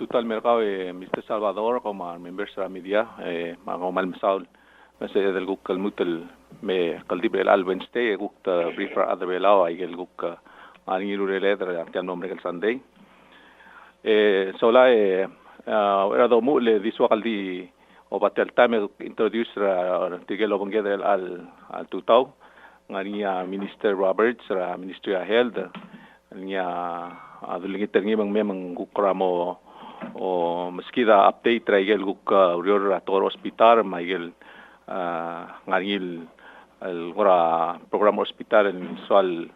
total mercado Mr. Salvador como members de la media mga malmasaul kasi del guk kalmutel me kaldibre al Wednesday guk briefer other belao ay gel guk ani rurele der tian nombre el Sunday sola era do mule diswa kaldi o batel time introduce tigel obongede al tutau ngania Minister Roberts Ministry of Health ngania adulingit tengi memang gukramo o meskida update traigel guk urior ator hospital maigel ngangil el gora program hospital en soal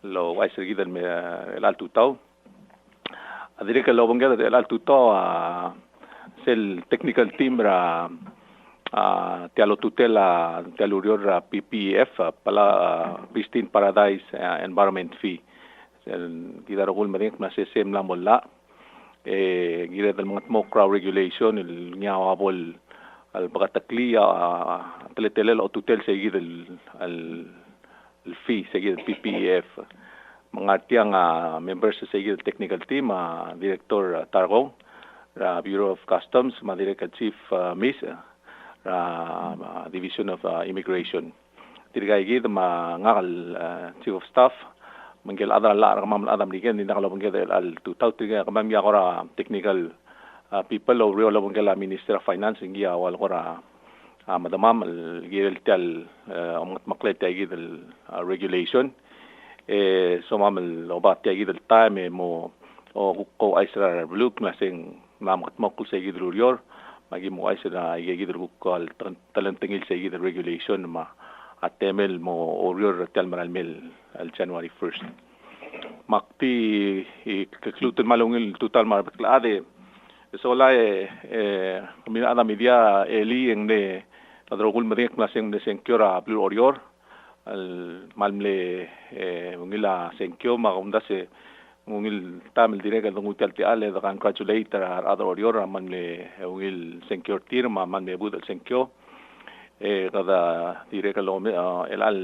lo vai seguir el alto tau adire que lo bonga del alto tau el technical team ra te lo tutela te lo urior PPEF para Pristine Paradise Environmental Fee el gidarogul meding na sem la molla gira del crowd regulation el nyawabol al bagataklia teletele o tutel seguir el fee seguir el PPEF mangatiang members seguir el technical team Director Tarkong Bureau of Customs Director Chief Misech Division of Immigration dirigay gid ngal Chief of Staff mangel adal la ramam adam ligen ni nakalo mangel al tutau tiga kamam ya gora technical people of real mangel Minister of Finance ngia wal gora madamam gil tel maklet tagi del regulation so mamel obat tagi del time mo o ko aisra bluk nasing namat mokul segi del urior magi mo aisra yegi del ko talentengil segi del regulation ma atemel mo urior tel maral mel al January 1st makti conclude malungil total marbeklade sola mina ada media eli en de adrogul medek naseng de senkora blue orior al malmle ngila senkyo magunda se ngil tamil direct al ngutel ti ale da congratulate other orior manle ngil senkyo tirma manme budel senkyo kada direct lo el al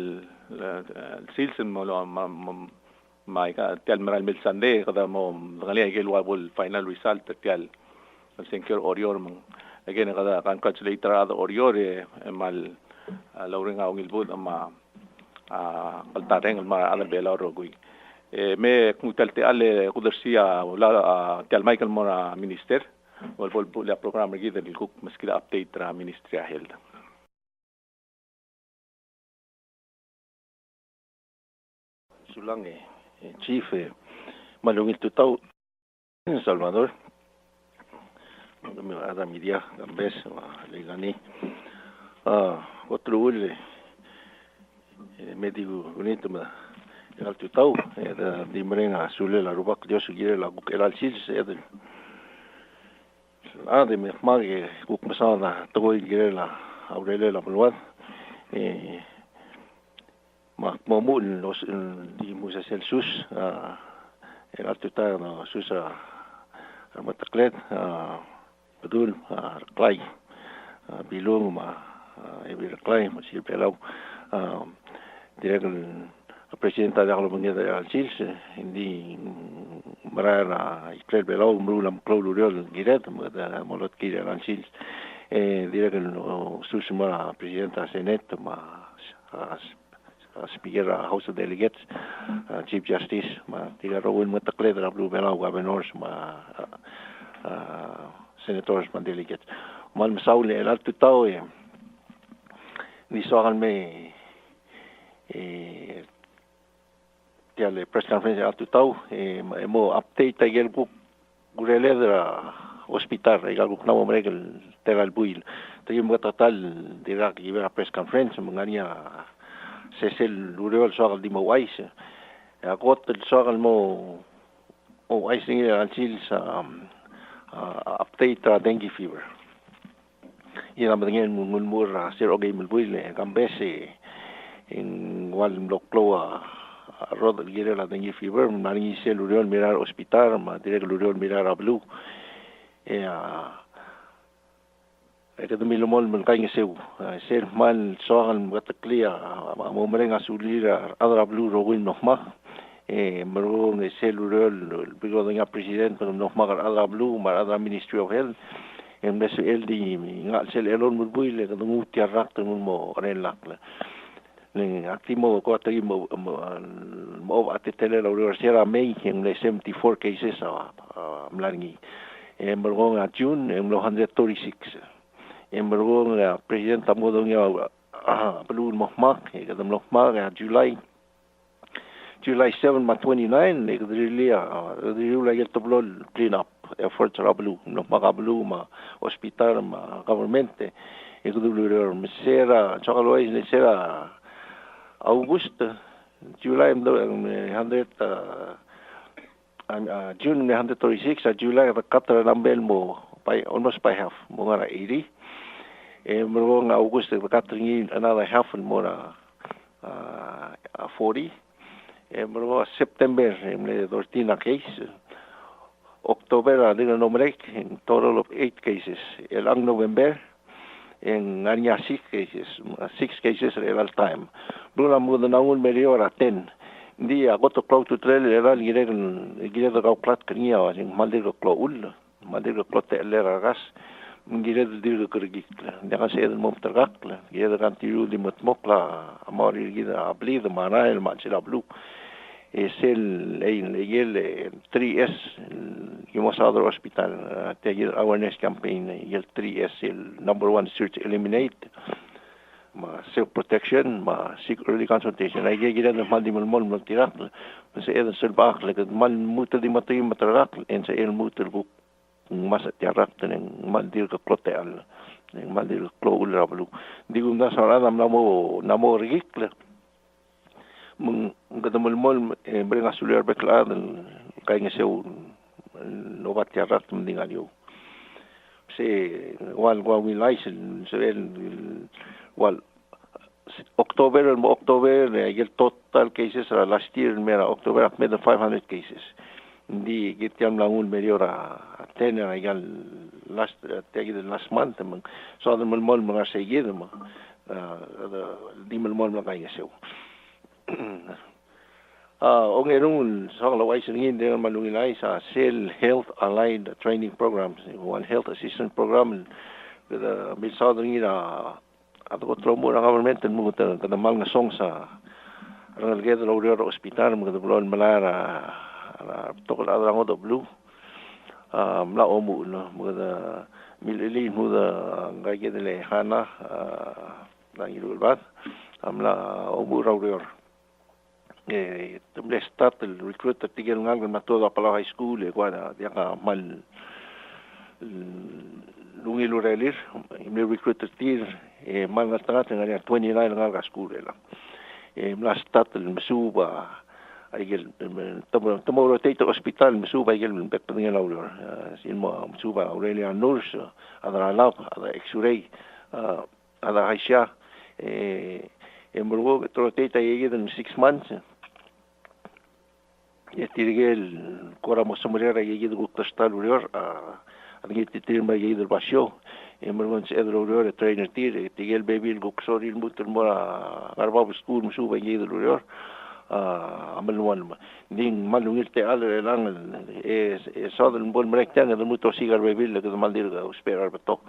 silsen mo mai ka tel maral mil sande kada mo ngali gel wabul final result tel senkyo orior mang again kada congratulate other orior mal laurenga ngil bud ama kaltareng ma ala bela rogui me kumutelte ale kudersia la tel Michael Mora minister wal la program gida del cook meskila update tra ministry of health sulang chief malungil tutau Salvador me ada media gambes legani otro medico bonito ma el tutau da dimrenga sule la rubak Dios gire la el sil se de me mage ku pasada to gire la aurele la bulwat ma momul los di musa celsus el tutau no susa mataklet bedul klay bilung ma ebir klay ma sil pelau direct el presidente de la Comunidad de Alcils hindi marana ikler belau mrulam kloluriol giret molot kire Alcils direct el susma presidenta Senate ma Speaker House of Delegates Chief Justice ma tiga rawin matakle dra blu belau governors ma senators ma delegates mal masaule el alto tao ni soal me tiale press conference alto tau mo update tagel ku gurele hospital egal ku na mo regel tegal buil tagim mo total dira ki vera press conference mangania Secilil uriol soal di mo wais agot el soal mo o wais ni antil sa update tra dengue fever ina madingen mulmur sir ogay mulbuil gambese en wal lokloa rod gire la dengue fever mani se luriol mirar hospital ma direct luriol mirar a blue que de milomol men kaing seu ser mal soal mataklia mo merenga sulira adra blue rowin nokma Marong cellular bigo nga president no magar ala blue mar ala Ministry of Health MSL di nga sel elon mulbui le ka ngu tiarak tun mo relak le ning atimo ko ati mo atitele la universidad May le 74 cases mlangi marong June lo 136 marong president tamo dong ya blue mohmak ka dum mohmak July 7 ma 29 really like to blow clean up efforts rablu no magablu ma hospital ma government ikudulur mesera chakaloy mesera August July 100 June 136 July the katra nambel mo by almost by half mo ngara 80 mo nga August the katringi another half and more 40 September, 13 cases. October, in total of 8 cases. Elang November, in 6 cases. 6 cases at all time. Bruna muda na un meliora 10. Hindi ako to cloud to trail era gire kau plat kania wasing maldir ko ul. Maldir ko te lera gas. Gire dir ko rigik. Dia kasi eden mom tergak. Gire kan tiu di motmokla. Amari gire abli de mana el machila blue. Es el 3S, Emais Other Hospital, the awareness campaign, el 3S, el number 1 search eliminate, self-protection, seek early consultation. Ay gila ng mal magtirak, sa eden selbak, mal muta di matay matarak, en sa el muta ko mas tirak ng maldir ka kloteal, ng maldir klo ulrablu. Di ko na sa radam namo rigikla. Mengkadamul bring asulir bekla kay nga siya nobat yarat mendingan yo si wal license so wal October el total cases last year mera October at made 500 cases hindi gityan lang un meliora 10 agal last month so the mol mga seguido di mol mga kay nga siya Ong erun sa laway singin de malungilay sa SEL Health Allied Training Programs, one health assistant program with mid southern ira ato ko tromo ng government mo kada mal nga song sa rangal geda lawyer hospital mo kada blon malara tokol adrang do blue mla omu no mo kada milili mo da ngay geda le hana na irulbat amla omu lawyer tumle start el recruiter tigel ngal na todo pala high school kuana dia ka mal lungilu relir imle recruiter tir mal na tanga ngania 29 ngal ka school la mla start el msuba aigel tomo rotate hospital msuba aigel bekpengel aulor sin mo msuba aurelia nurse adra lab adra x-ray adra haisha emurgo rotate aigel 6 months Tirigel kora mo samurera yigid guktastal urior adgi titirma yigid basyo emergon se edro urior trainer tigel baby guksori mutul mora garba school musuba yigid urior amalwan ding malungil te alre lang southern bon merektang el muto sigar baby le maldir esperar beto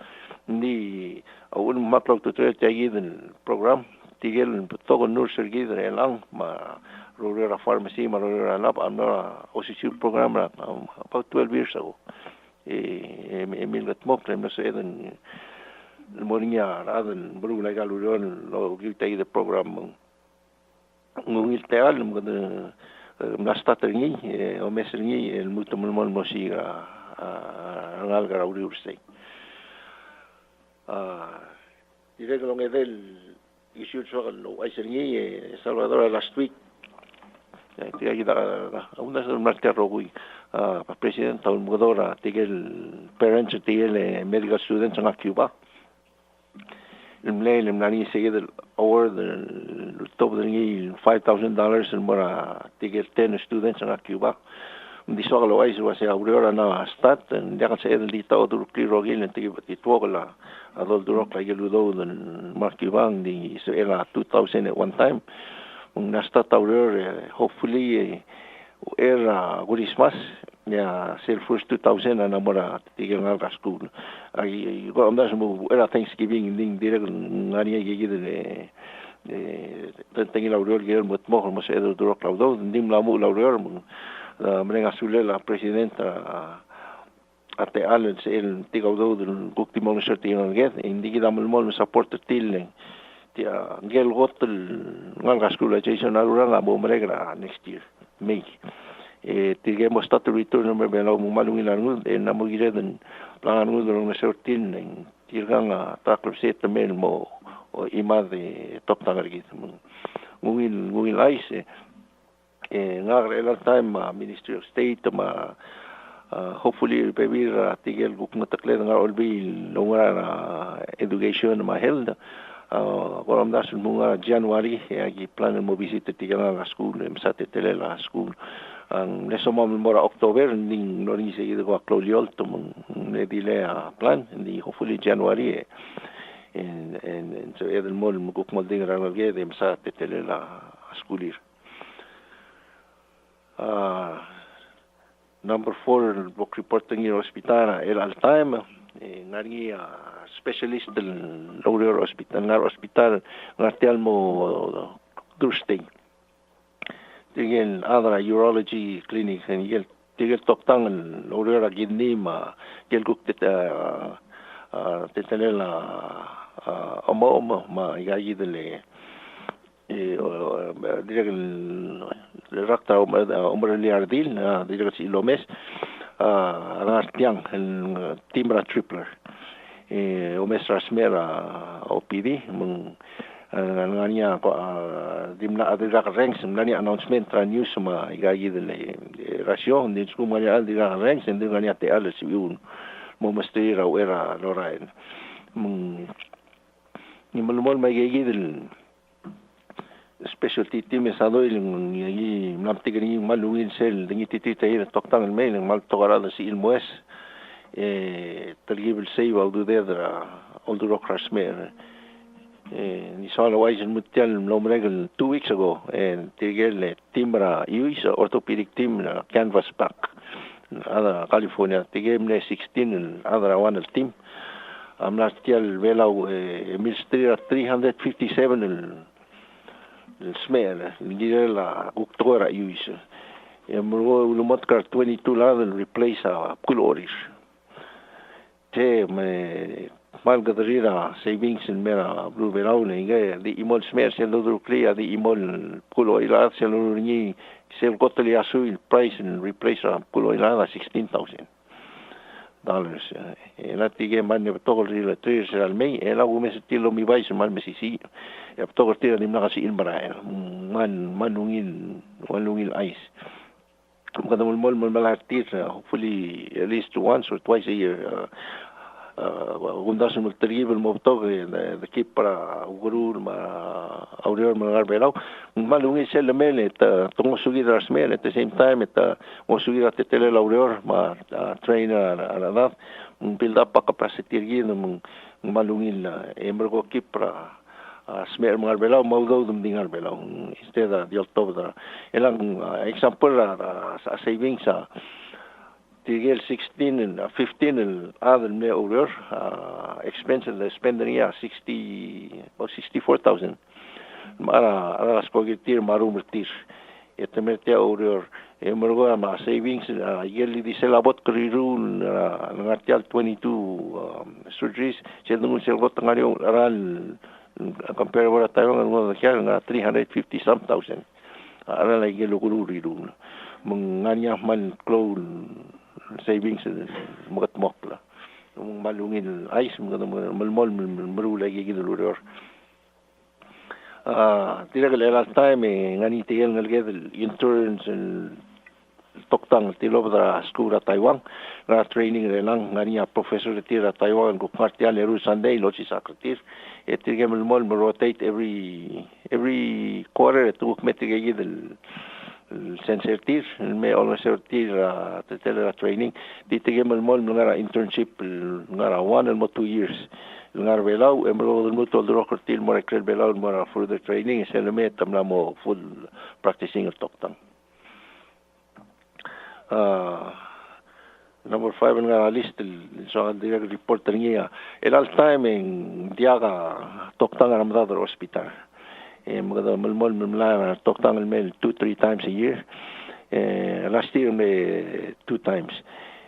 ni awul maklok to trail yigid program tigel to nurse yigid lang ma rural pharmacy, rural lab, I'm not OCC program about 12 years ago. Emil got mocked, I'm not saying the morning yard, other than Blue like Aluron, or give take the program. We'll tell them the Nastatani, or Messini, and Mutamon Mosiga, Algar Aurusay. The regular issued I said, Salvador last week. Tiga kita una sa martero gui president taun mugadora tigel parents tigel medical students ng Cuba الملاي المناني سيد award top ng $5,000 and more tigel 10 students ng Cuba di so kalo ay was aurora na stat and dia kan sa edel dita o duro klirogil and tigel titwogla adol duro kay ludo ng Cuba di so era 2000 at one time nasta taureur hopefully gurismas ya sel first 2000 na mora tigil nga school ay ko amdas mo era Thanksgiving ding direct ngani gigid tengi laureur gel mot mo mo se do drok laudo dim lamu laureur menga sulela presidenta ate allen el tigaudo del guktimon certinon get indigi damol mol support til tia gel gotel nga school education alura mo mregra next year May tigemos statu return number belo mo malungin lang na mo giren plangan mo do na certin ng tirgang taklop set men mo o ima de top tangargit ngungil ice nga real time Ministry of State hopefully pebir tigel guk matakle nga olbi lunga education ma health koram dasun bunga January agi plan mo visit tigel nga school mesate telela school ang nesomam mora October ning noring seguido ko kloliol to nedile plan ni hopefully January and so edel mol guk mol ding rangalge de mesate telela schoolir number 4 book reporting in hospital el al time ngari specialist del lower hospital ngartial mo Thursday tigel other urology clinic and tigel toktang lower gidni ma gel guk tetelela ma igayidele Director Umreliardil Director Ilomes Artiang Timra Tripler Omes Rasmera OPD ngania dimna adira ranks ngania announcement tra news ma igagi de ratio din sku ngania adira ranks din ngania te alles yun mo mastira era lorain ni malmol ma igagi del specialty team esado yung namtigani malungin sel dingi titita ira toktang mail mal togarada si Emais tergible save al do there all the rock rasmer ni sala wise mutial lomregel 2 weeks ago and tigel timra use orthopedic team canvas pack ada California tigem 16 other one team am last year vela ministry 357 smell la guktora use emro ulumot kar 22 laden replace kuloris te me malgadrira savings in mera blue veraune inga di imol smer se lo clear di imol kulo ila se lo ni se goteli asu il price and replace kulo ila $16,000 la tige man togol ila 3 al mei ela u mes tilo mi vais mal mesisi ya togol tira nim na kasi ilmara manungil ice kada mol malatir hopefully at least once or twice a year gundas mo terrible mo tog de keep para gurur ma audior ma garbelo malungi sel mele ta tomo subir as mele at the same time ta mo subir at tele audior ma trainer ala build up capacity gido malungi la embargo keep para smer mga arbelaw maudaw dum ding arbelaw instead di October elang example sa savings sa tigel 16 and 15 and other me over expenses the spending ya 64,000 mara alas kogitir marumtir etemertia over emergo ma savings yeli di selabot krirun ngartial 22 surgeries sedung selgot ngariong aral compare with Taiwan and kaya nga 350 some thousand ara la gelo kuluriru manganya man cloud savings magat mokla malungin ice malmol marula gigiluror tiragal last time ngani tigel ngalged interns and toktang tilobra school at Taiwan na training relang ngani professor tira Taiwan ko partia leru Sunday lochi secretary tigem mol rotate every quarter to metigay sensertir may almost sertir tetela training ditigem mol ngara internship ngara 1 and 2 years ngara belau embro mo to rokertil mo rekrel belau mo further training seleme tamla mo full practicing toktang number 5 ngara list so direct report niya all time en diaga toktang ramdador hospital maganda malmol mala toktang mel 2-3 times a year last year me 2 times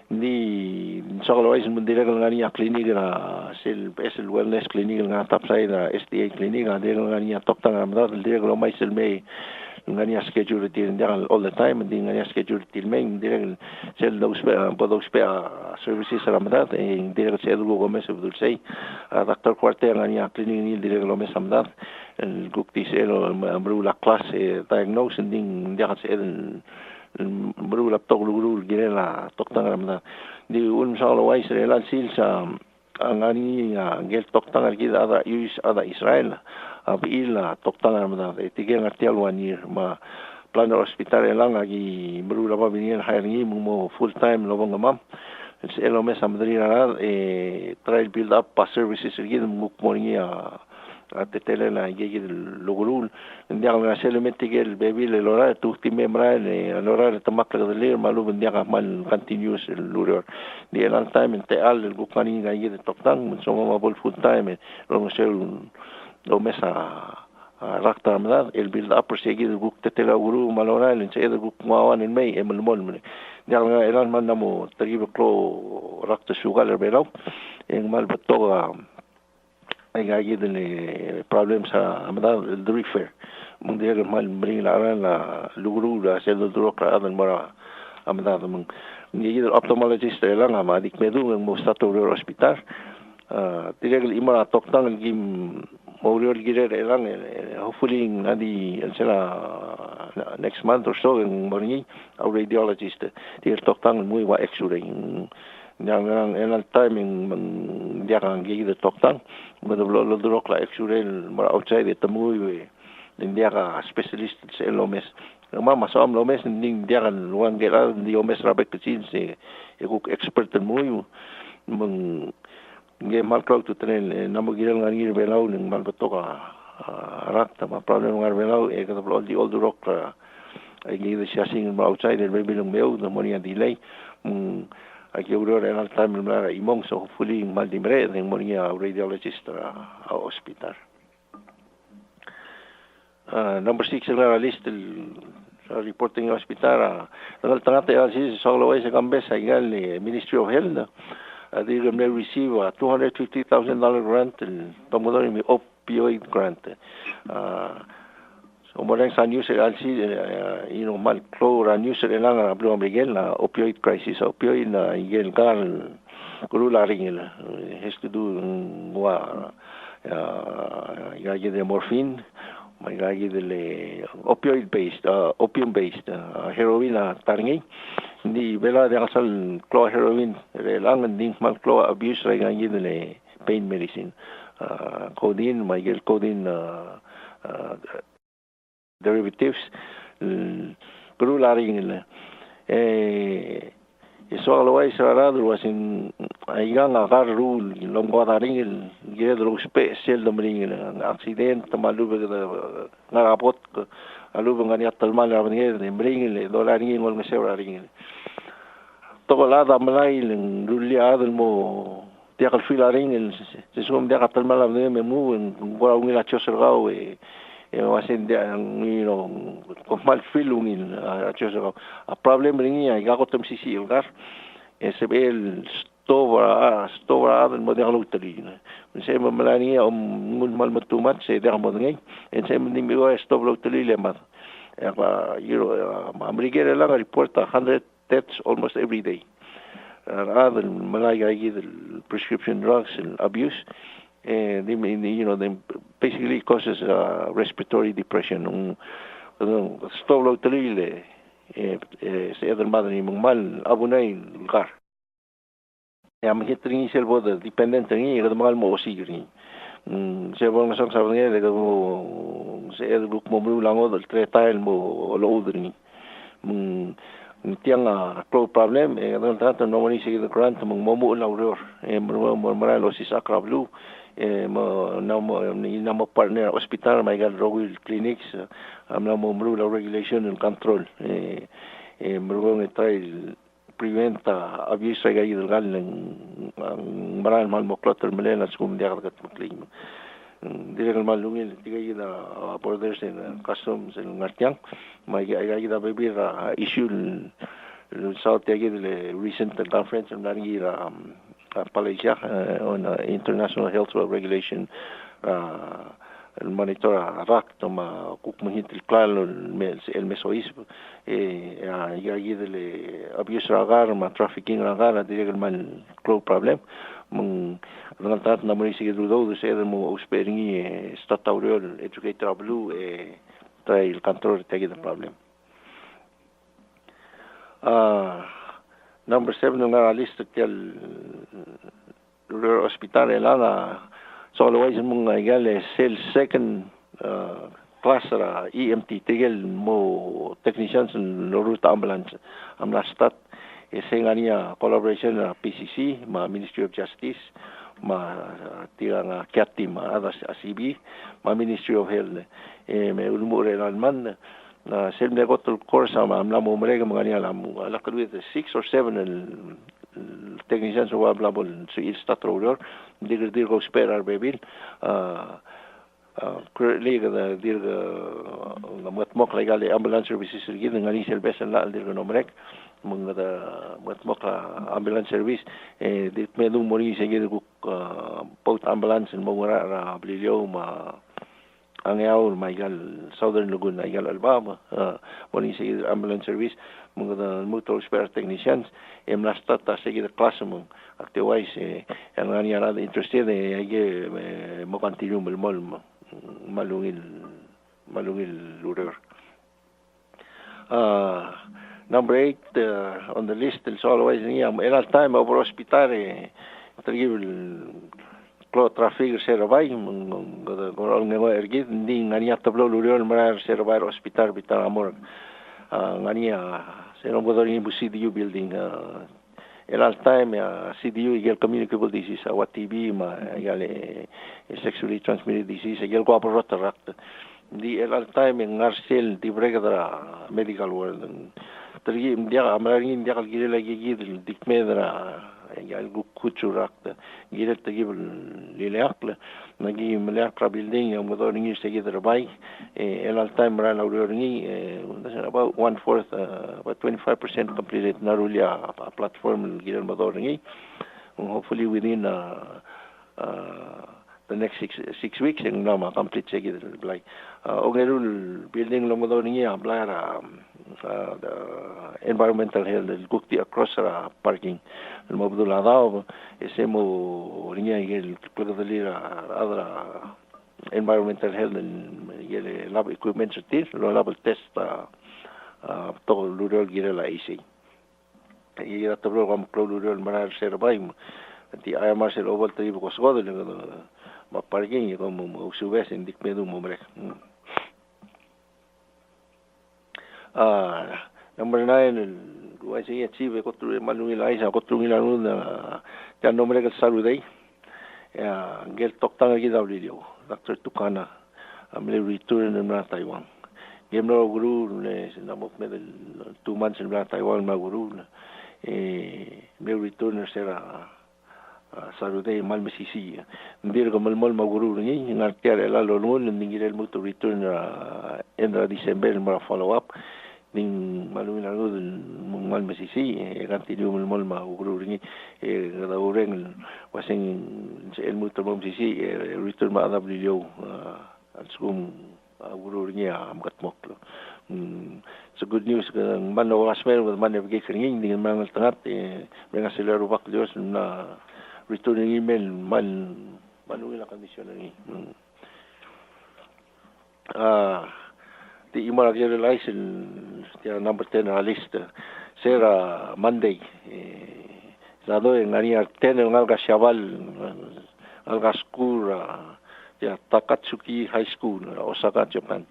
ni solo is mundira ngani clinic na sel wellness clinic nga tapsay na STA clinic nga dire ngani toktang ramdad dire lo mai sel me ngani schedule dir all the time and ngani schedule til me dire sel dos services ramdad dire sel go mes dulce doctor quarter ngani clinic ni dire lo mes ramdad el gukti selo amru la clase diagnose ding dia sel amru la toglu gire la toktang ramda di un solo wais relan sil sa angani gel toktang gi ada Israel abila toktang ramda etigen artial wanir ma plan hospital lang agi amru la babinien hayri mo full time lobong mam el mes amdrina trial build up services gi mo monia tetele la gigi lugurul ndiang na selementi gel bebi le lora tutti membra le lora tamakla de ler malu ndiang mal continuous luror di elan time te al el gukani gigi de toktang so ma bol full time lo sel do mesa rakta amda el build up segi de guk tetele guru malora le se de guk mawan en mei emel mol ndiang elan man namo tribe klo rakta sugar belo en mal betoga ay de problems amada el refer mun dia mal bring la lugru la sel do roka adan mara amada mun ni ophthalmologist lang amadik medu mo stato hospital direct imara toktang gim moriol gire lang hopefully ngadi sela next month or so en morning a radiologist dir toktang muy wa x-ray yang en timing dia kan gigi de toktang but lo drok la x-ray mar outside de muy dia ka specialist se lomes mama so am lomes ning dia kan luang gela di Emais Roberts kecil se ekuk expert muy meng nge mal klau tu tren namo giral ngir belau ning mal betoka rakta ma problem ngar belau e ka all the rock ai gigi shasing outside de maybe long meu the money and delay aquí Aurora en alta milmara imong so hopefully mal dimre ng monia radiologist hospital number 6 la list reporting hospital ang tangate asi solo ay sa kambes ay gal Ministry of Health they may receive a $250,000 grant pamudor mi opioid grant Umorang sa news alsi mal chlora news lang ablo Miguel na opioid crisis opioid na igel kar kulula ringel has to do gagi de morphine may gagi de opioid based opium based heroin tarngi hindi bela de kasal chlor heroin lang ding mal chlor abuse ray gagi de pain medicine codeine may gel codeine derivatives grularing eso always sarado was in aigang agar rule longwadaring gedro special domring accident malube narapot alube ngani atalmal rabnge bring le dolaring ngol meseraring to lada malay lulia mo tiakal filaring se som dia atalmal rabnge memu ngora ngila chosergao wasin dia mal filungin a problem ringi ay gakotem sisi ilgar SBL stovra den modern utali se malani mul mal matumat se der modngai en se ni mi wa stovra utali le mat America lang report 100 deaths almost every day rather malaya the prescription drugs and abuse they basically causes respiratory depression. Stolo talile se eder madani mal abunay lugar. Ya magitring selbo de dependent ngi ga mal mo sigri. Se bon masang sabnge de se eder buk mo lango del tretail mo lo udri. tiang pro problem dan tanto nomoni sige the grant mong momo lauror moral osis akrablu na mo partner hospital may gal royal clinics amna mo law regulation and control murong trial prevent abuse ay gayud gal ng maral mal mo clutter malenas kum diagat mukling director malungil tigay na borders and customs and ngartiang may gayud baby issue South Tegid recent conference and Naringira Malaysia on international health regulation monitor RAC toma kuk muhitil klalo el mesois yagidele abuse ragar ma trafficking ragar direct man clo problem mung nangat na mo sige do se mo usperingi stataureol educator blue trail control Tegid problem. Number 7 nga list tel rural hospital elana so always mong igale cell second class ra EMT tigel mo technicians no ruta ambulance amla stat esengania collaboration na PCC ma Ministry of Justice ma tirang kiati ma ACB ma Ministry of Health me ulmure man na selme gotol course amla mo mrega mga niya lam ala kadwit 6 or 7 technicians who are available so il statroller dir go spare babil currently the dir matmok legal ambulance services gid ngani selbesen la dir no mrek mga matmok ambulance service dit medung mori segid ku post ambulance mo ra blilio ma ang yaw maigal Southern Lagoon maigal Alabama moni sige ambulance service mga motor spare technicians lastata sige class mo activize ang niya na interested ay mo continue malmol malungil lurer number 8 on the list is always niya elal time over hospital traffic servay gorol ngo ergid hindi ngania tablo luriol marar servay hospital bitar amor ngania seno bodori CDU building elal time CDU igel communicable disease wa TB ma igale sexually transmitted disease igel ko aporotarak di elal time ngarsel di bregadra medical world tergi dia amarin dia kalgile lagi gidil dikmedra يعني كوتشوراك جيرت تجيب للعقل نجي من العقل building يوم قدر نجيش تجيب الرباي إلى التايم ران أو رني about 1/4 about 25% completed ناروليا platform جير المدار نجي hopefully within the next 6 weeks yang nama complete تجيب البلاي أوغيرول building لو مدار نجي أبلاي the environmental health الكوكتي across parking الموضوع هذا اسمه رنيا الكلغدليرا هذا environmental health يلي lab equipment ستير لو lab test تو لورول غير لا ايسي يا تبرو كم لورول مرار سيرباي تي اي مارسل اوبل تري بكوسغود ما parking como subes en dikmedu momre number 9 gua sige chive construir malungil aisa construir la luna ya nombre que saludei ya gel toktang gi dawlilio Dr. Tukana amle return na Taiwan gemno guru ne sinamok med 2 months in Taiwan ma guru me return sera saludei mal mesisi ndir ko mal ma guru ni ngartiar la lolun ningirel mutu return en December ma follow up ning malungin ano mal mesisi continue mal ma guru ni da ureng wasing el mutu mom sisi return ma adabilio alsum guru ni am katmok so good news kan man no asmer with man navigation ning man tangat mga silero bak Dios na returning email malungin na kondisyon ni the email license number 10 on the list sera Monday lado en ania 10 en alga chaval alga school ya Takatsuki High School Osaka Japan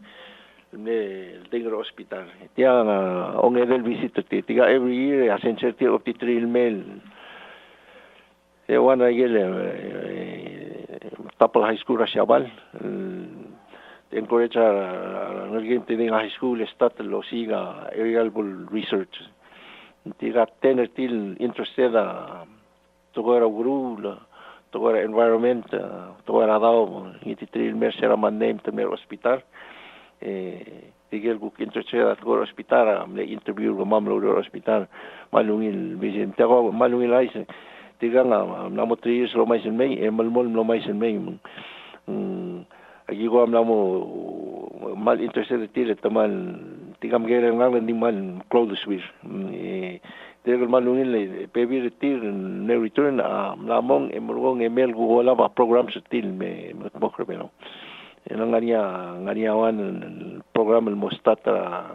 el dengue hospital. Tiang ong edel visit tiga every year asen certi of the trail mail. One tapal high school rasyabal. Encourage naging tining high school start lo siga aerial research. Tiga tener til interested togora guru togora environment togora daw iti trail mail sera man name to mer hospital. Tigel guk interested at go hospital am le interview go mamlo do hospital malungil visit tago malungil ay tiga nga namo 3 years lo mais en may malmol lo mais en may agi go am namo mal interested tile tamal tigam gere ngang ni man clothes with tigel malungil pebi retir ne return namong emulgong email go wala ba programs til me mokrebelo ngania el programa el Mostata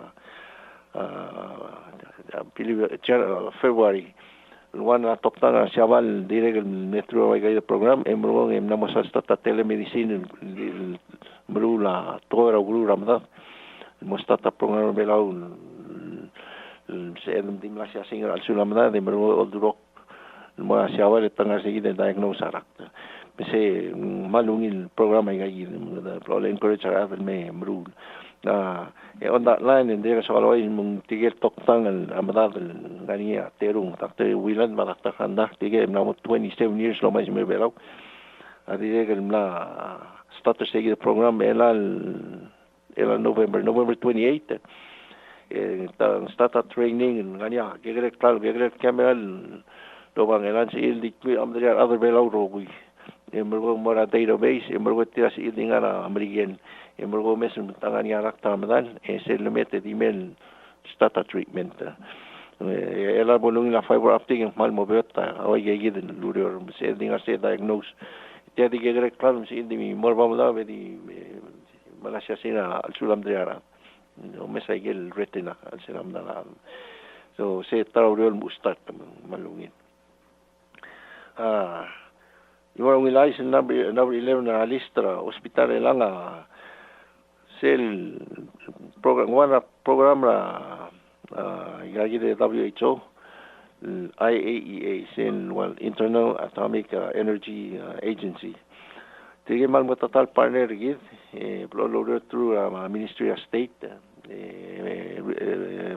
February one toptana chaval direct el metro el program embrong namos hasta telemedicina brula toda brula ramda el Mostata programa belau se edem dimlasia singa al sulamda de bro odrok el mo chaval tanga seguida diagnose arakta se malungil programa gay the encourage el me brul on that line and there so always mung tigel toktang al amadad gania terung takte wilan malakta kanda tigel namo 27 years lo mais me belau adigel la start the program el November 28 start training gania gegre claro gegre camera lo bang elan si il di amdria other belau rogui embargo mora database embargo tiras idingana american embargo mesen tangani arak tamadan se le mete email stata treatment ela bolung la fiber optic en mal mobeta hoy giden lurior se dinga se diagnose te dige grek plan se indi morba moda di malasia sina al sulam driara no mesa igel retina al sulam dala so se tarauriol mustat malungin Yung wilay sa number 11 na listra hospital lang sel program igagi de WHO IAEA sel International Atomic Energy Agency tige mal total partner gid prologger through Ministry of State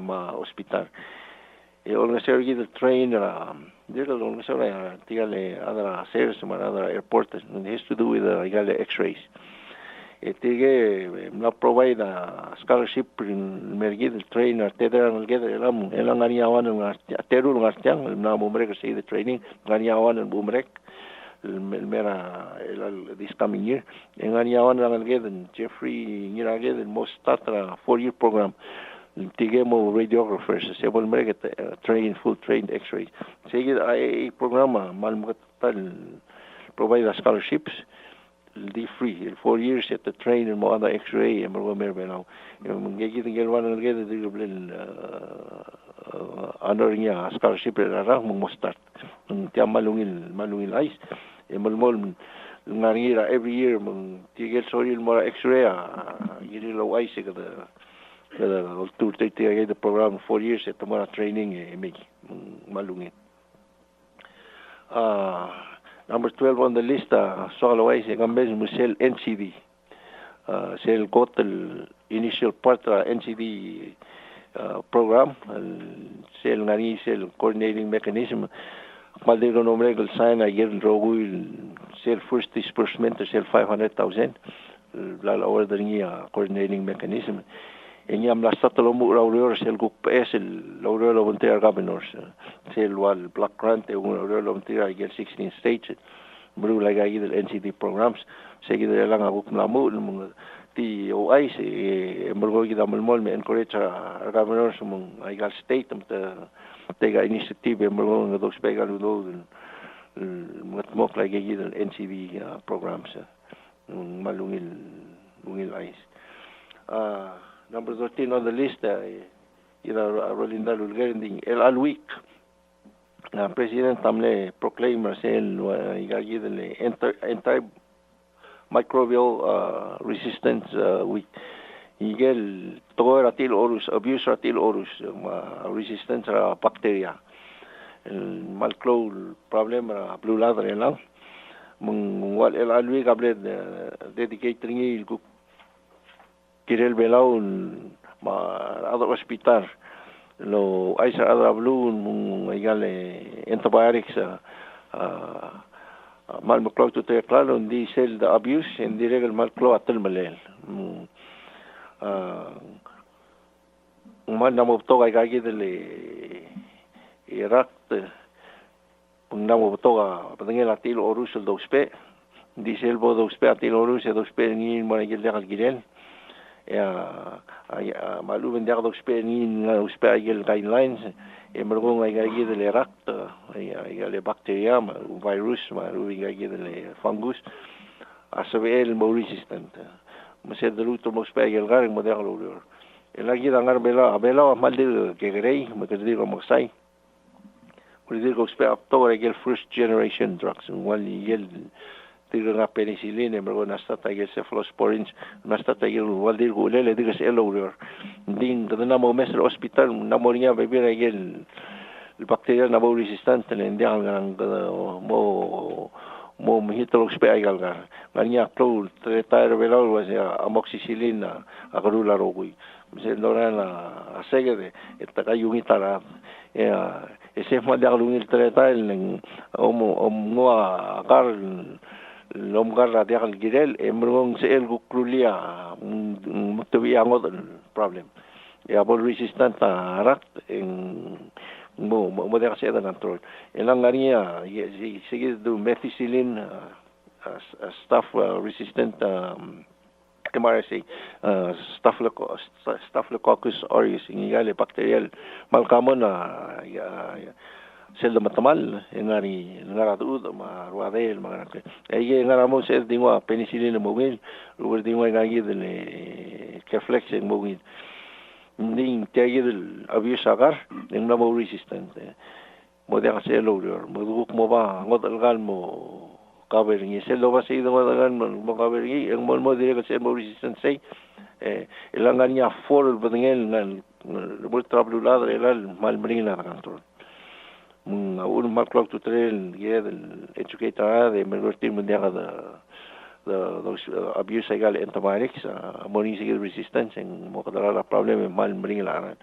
ma hospital organizar gid train Digo lo que sea tigale other service other airport it has to do with x-rays tige na provide a scholarship in mergid trainer tedra nalged elang ganiawan ng teru ngartiang na bumrek say the training ganiawan ng bumrek mera this coming year ganiawan nalged Jeffrey ngiraged most statra 4-year program tigemo radiographers several merget full trained x-rays sige ay programa malmukatal provide scholarships the free 4 years at the train mo other x-ray mo merbelaw yung gigit gelwan ngel de global under niya scholarship ra mo start tiam malungil ice malmol ngarira every year mo tigel soril mo x-ray giri lo ice kada to take the program 4 years at the training malungin number 12 on the list solo ay gambes musel NCD sel got the initial part NCD program sel ngani sel coordinating mechanism maldigo nombre el sign ayer rogul sel first disbursement sel 500,000 la ordering coordinating mechanism Enyam la statalo mu raurior sel gup el laurior volunteer governors sel wal black grant un laurior volunteer igel 16 states bru la gagi del NCD programs segi de lang gup na mu ti OI se morgo gida mol me encourage governors mung igal state te ga initiative morgo ng dos pegal do mok la gagi del NCD programs malungil ais number 13 on the list, Rolinda Lulgerending, El Alweek, President Tamle proclaim el antimicrobial resistance week. igel togo ratil orus abuse ratil orus resistance ra bacteria malclo problem ra blue ladder lang mengwal el alwi kable dedicate ringi ku kirel belaun ma other hospital lo aisa ada blue mung igale antibiotics mal maklo to te klaro di sel the abuse and di regal malclo atel malel man namo to kay dele Iraq pung namo to ka patengel atil orus do spe di sel bo do spe atil orus do spe ni mo igel legal gidel ya malu bendak do spe ni spe igel guidelines emergong ay gagid le rak ay le bacteria ma virus ma gagid le fungus asabel mo resistant mased luto mo spegel gar mo de glor el agid angar bela mal de que grey mo que digo mo sai por digo spe october el first generation drugs wal yel tiga na penicillin emergong hasta tagel cephalosporins hasta tagel wal digo le digo se elor din na mo mes hospital na mo niya bebira el bacteria na mo resistant le ndiang mo mihitro spe agal gar ngania pro tratar velol was amoxicillin agarula rogui se lorana asegede etakayu ngitara ese mo de alungil tratar ning mo agar lomgar de agal girel emrong se el gukrulia mutawi angod problem ya bol resistant rak en mo de hacer el control en la ngania sigue do methicillin stuff resistant MRSA Staphylococcus aureus ingale bacterial malkamon sel matamal ngari ngaratu ma ruadel magana ay ngaramo sel dingwa penicillin mo gil lugar dingwa ngagi de keflex mo gil ning tegil abuse agar ning na mo resistant mo de hacer lo mo duk mo ba ngot algal mo cover ni se lo va se do algal mo cover ni en mo dire que se mo resistant sei el angania for el bedengel nan mo trablulado el mal brina control un mal clock to trail el educator de menor team de those abuse egal antibiotics monisigal resistance en mo kadala la problem mal bringaran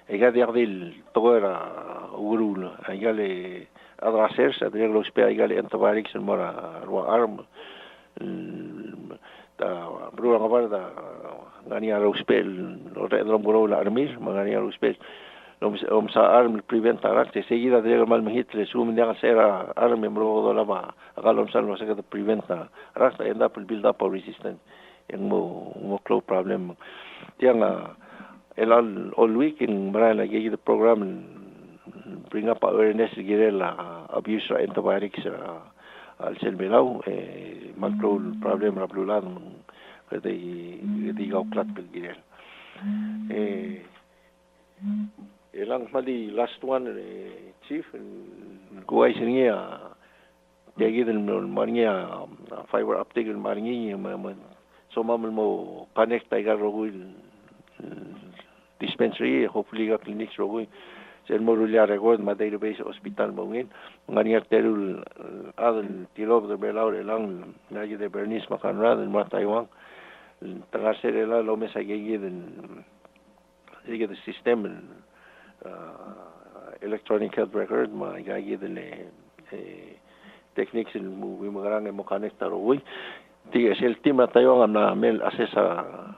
egal diardil toera urul egal adraser sa de los pe egal antibiotics en mora arm ta bro ngabarda ngania los pel redrom gola armil ngania los pel sa arm prevent arak se seguida de mal mehitle sum de hacer arm membro do lama agalom salvo se que prevent arak end up build up resistance en mo clo problem tiang el all week in brala ge the program bring up awareness ge la abuse antibiotics al sel belau mal clo problem rablulan que de go clat bil ge elang mali last one chief guai singia degi del marnia fiber optic el marnia so mamel mo connect tiger rogui dispensary hopefully ga clinics rogui sel mo rulia record ma database hospital mo ngin ngania terul adel tilob de belau elang nagi de bernis makanra del ma taiwan traser el lo mesa gegi del system electronic health record ma gagi de techniques el muy grande mo conectar hoy tiga el team tayo na mel asesa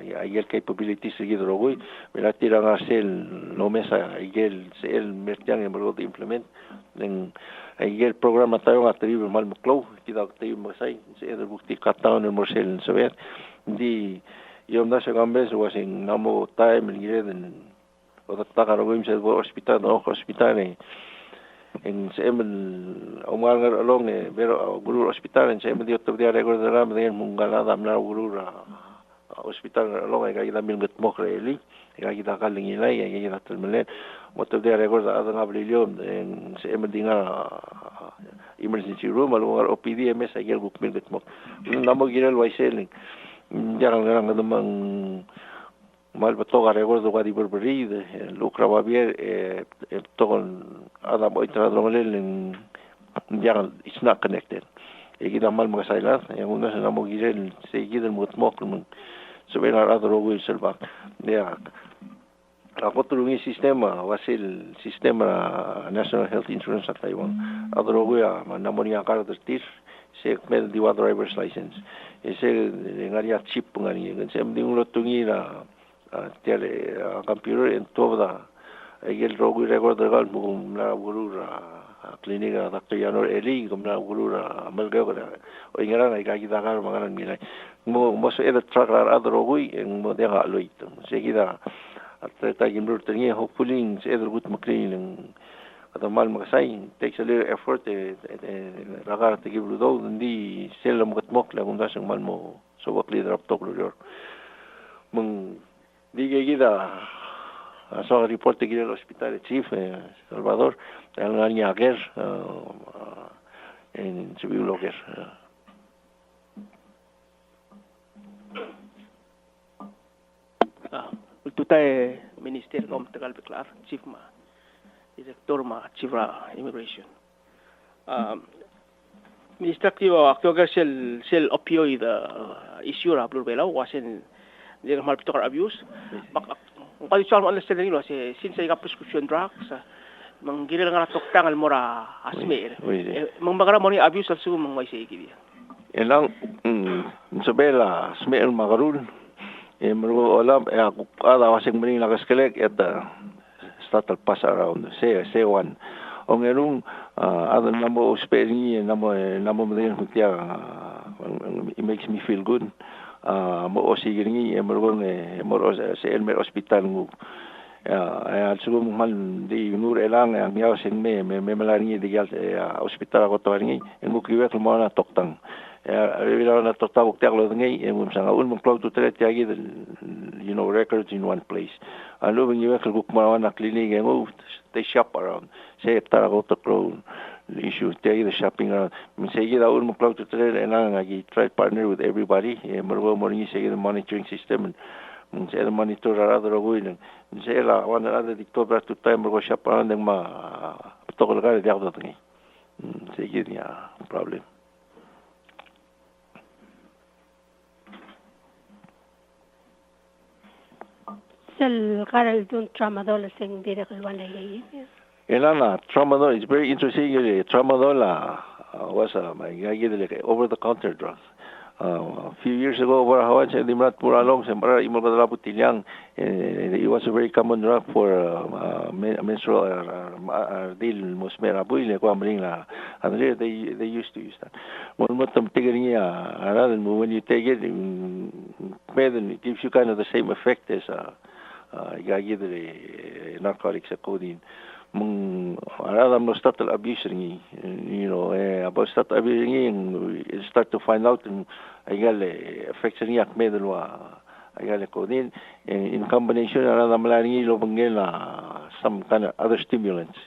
el capabilities seguido hoy me la tiran a el no mesa el mertian en verbo de implement en el programa tayo atribuir mal mo clow kida tayo mo sai se el bukti katao en morsel saber di yom da se gambes was in namo time el giden o tatakar ogim sa hospital en semen umangar along pero guru hospital en semen dio tobdia record de ram de mungalada amna guru hospital along ay gida milget mokreli ay gida kaling ilay ay gida telmelet mo tobdia record ada ngabliliom en semen dinga emergency room along OPD MS ay gel guk milget mok namo giral waiseling jarang-jarang namang mal batoga recordo gadi berberi lukra babier tokon ada mo itradrongalel jarang it's not connected kita mal magasailat yang una sa namo girel seguido mutmok sebenar ada rogo selva ya ako tulungi sistema wasil sistema National Health Insurance sa Taiwan ada rogo ya namo niya karater se med diwa driver's license ese ngaria chip ngani se mding lotungi na tiale computer en toda el rogo record gal mum na gurura klinika Dr. Janor Eli gumna gurura malgao o ingara na ikakitagar mangalan milay mo so eda trackar adrogui en mo dega loit seguida atleta gimrur tenía hopefully se eda gut maklin ada mal magasay takes a little effort ragar te gibru do ndi selam gatmok la gunda sang mal mo so wakli drop tok lor mong di gida so report te gida hospital chief Salvador el año ayer en civil loker Tutay Minister kom tegal beklar chief ma Director ma chief immigration Minister kiwa aktogar sel opioid issue ra blur bela wasen dia mal pitor abuse kali soal understanding lo se since ay prescription drugs manggiril nga tok tangal mora asmer mangbagara mo ni abuse sa su mangway sa ikidi elang sabela smell magarul mergo olam ada wasing mering lagaskelek start al pass around C1 ong erung ada namo osperi namo meden hutia it makes me feel good mo osigirngi mergo sa Elmer hospital ngu sugum mal di nur elang ang yaw sing me malaringi di gal hospital ko toringi ngu kiwet mo na toktang bila na toktang lo ngi mum sanga mong cloud to tret yagi records in one place alo bing yek guk mo na clinic ngu they shop around say tarago to crow issue the shopping around say gida mong cloud to tret and ngi try partner with everybody mergo mo ngi say the monitoring system say the monitor other going say la one other dictober to time mergo shop around ma to ko ga dia to ngi say gida problem sel karal dun tramadol sing dire kalwana yayi elana tramadol is very interesting tramadol was over the counter drug a few years ago over Hawaii sa dimrat puralong sa para imagdala putilyang it was a very common drug for menstrual deal mosmera buile ko amring la and they used to use that one more time tigering when you take it it gives you kind of the same effect as narcotics codeine aradam no start abuse ringi about start abuse ringi start to find out effects ringi akmedalwa codeine in combination aradam ringi lo bangela some kind of other stimulants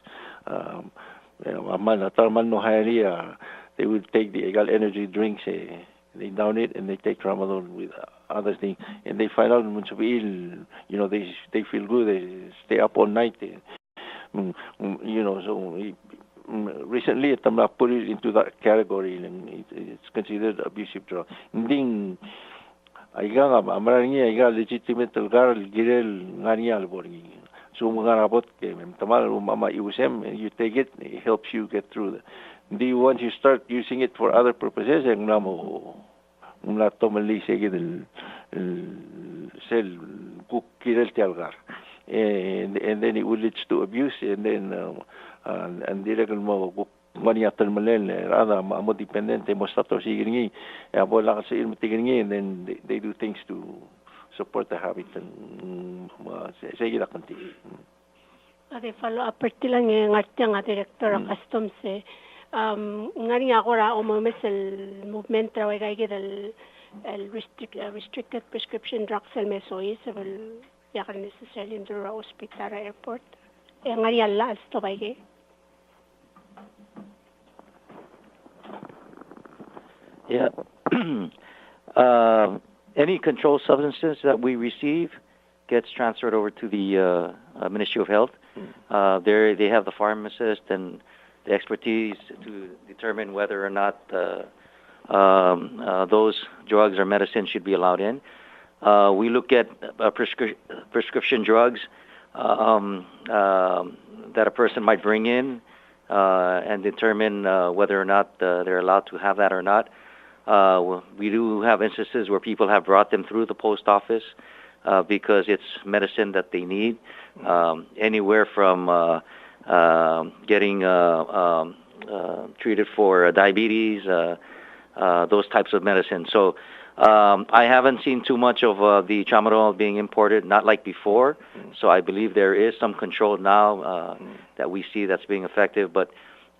no higher they would take the energy drinks they down it and they take tramadol with other things and they find out when to be ill they feel good they stay up all night so recently I put it into that category and it's considered abusive drug nding aiga amarangi aiga legitimate lugar girel ngani alborgi so mangarabot ke tamal mama usem you take it helps you get through once you start using it for other purposes una tomali seguir el cell kukirel tialgar and then it will lead to abuse and then and direct mo mani atal malen ada mo dependente mo stato sigirngi bola kasi ilmitigirngi and then they do things to support the habit and seguir a continue ade follow up pertilang ngartiang director of customs ngani agora o momesel movement trawe gay el restricted prescription drugs el mesois el yakan necessarily in the hospital airport ngani alla sto baige Any controlled substances that we receive gets transferred over to the Ministry of Health. There they have the pharmacist and the expertise to determine whether or not those drugs or medicines should be allowed in. We look at prescription drugs that a person might bring in and determine whether or not they're allowed to have that or not. We do have instances where people have brought them through the post office because it's medicine that they need, anywhere from getting treated for diabetes, those types of medicine. So I haven't seen too much of the tramadol being imported, not like before. So I believe there is some control now that we see that's being effective. But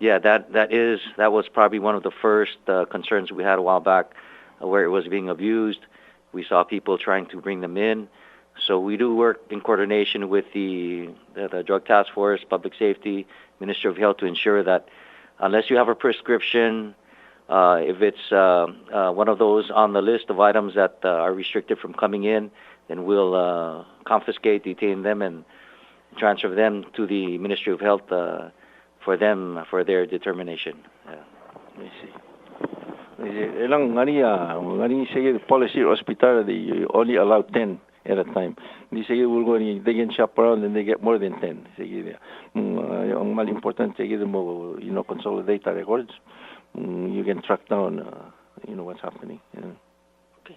yeah, that was probably one of the first concerns we had a while back, where it was being abused. We saw people trying to bring them in. So we do work in coordination with the Drug Task Force, Public Safety, Ministry of Health to ensure that unless you have a prescription, if it's one of those on the list of items that are restricted from coming in, then we'll confiscate, detain them, and transfer them to the Ministry of Health for their determination. Yeah. I see. Ilang ngani sige policy hospital they only allow 10 at a time. They say we're going they can shop around and they get more than 10. Sige ang mal important sige mo consolidate the records. You can track down what's happening. Yeah. Okay.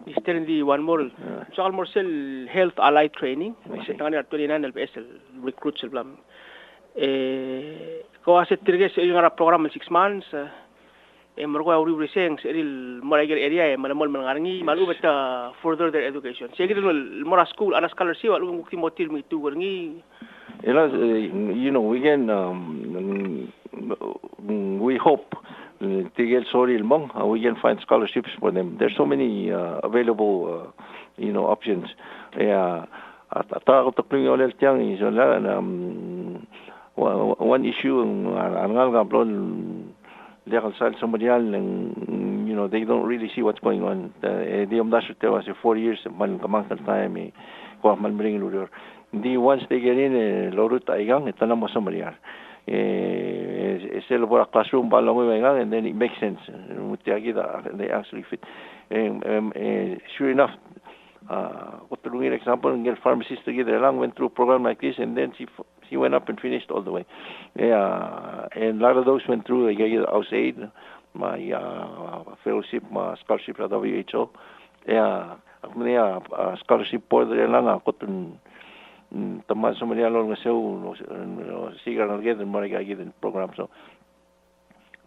Mr. Hindi, one more. So more cell health allied training. Kasi 29 LPS recruit sila. Kung aset tirges yung program 6 months. Mereka awri reseng seril marager area malamol mangarangi malu beta further their education. Sige mora school ana scholarship alu ngukti motil mi tu ngi. We can we hope tigel soril mong we can find scholarships for them. There's so many available options. Yeah, ata ko yung olel tiang is one issue angal gaplon legal side somebody else and they don't really see what's going on. The ambassador was 4 years man kamang time ko man bring lure. Once they get in lorut aigang ito na mo somebody else. Still for a classroom balang and then it makes sense. They actually fit. Sure enough, an example, get pharmacists together along went through a program like this, and then she went up and finished all the way. Yeah, and a lot of those went through. I get outside my fellowship, my scholarship at WHO. Yeah, scholarship po there lang ako tun tama sa mga along sa sigar na get and mga program. So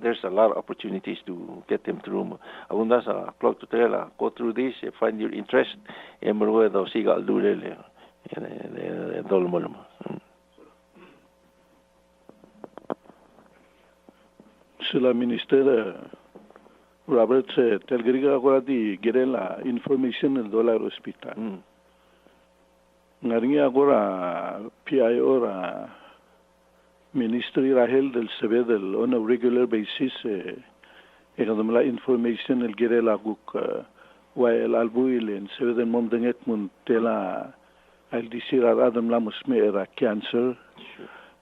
there's a lot of opportunities to get them through. Abunda sa clock to tell, go through this, find your interest, and marwa daw sigal dulele. Dolmo. Sila Minister Roberts telgriga agora di gerela information del dollar hospital. Ngaringi agora PIO ra Ministry Rahel del Sebedel on a regular basis ekadamla information el gerela guk wael albuil en Sebedel mom denget mun tela al disira adam la musme era cancer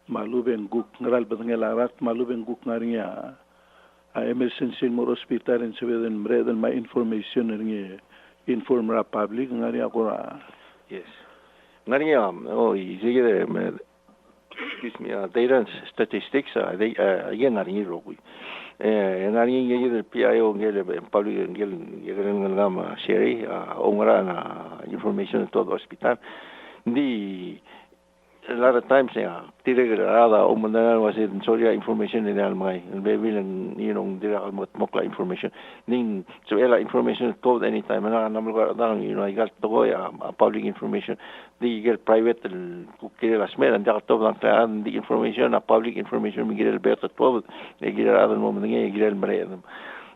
maluben guk ngaral badangela rat maluben guk ngaringa a emergency mo hospital en Sebedel mredel ma information ringe inform ra public ngari agora. Yes. Excuse me, data and statistics, again, not in Europe. And I get the PIO, get the public, and get Sherry, information to the hospital. A lot of times, was in Soria information in Almai, and maybe Mokla information. So, information is told anytime, and I got to go public information. They get private and smell, and the information, public information, we get better 12, they get other moment, they get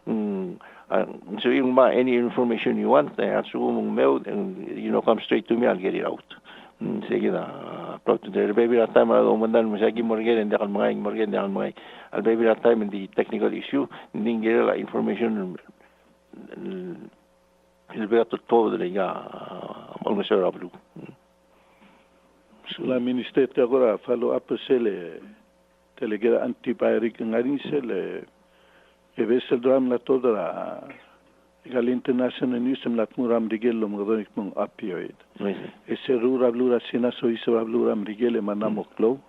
so, even any information you want, they have to mail, and come straight to me, I'll get it out. Sige na the baby that time umandan masagi morgan and dakal mga morgan dakal mga al baby that time in the technical issue hindi gila information ilbegato todo de ya mga serablu. Sula minister agora follow up sele telegera antibiotic ngarin sele evesel dram la toda gal international news lat muram rigel mga mong opioid. Ese rura sina so isa muram rigel manamoklo.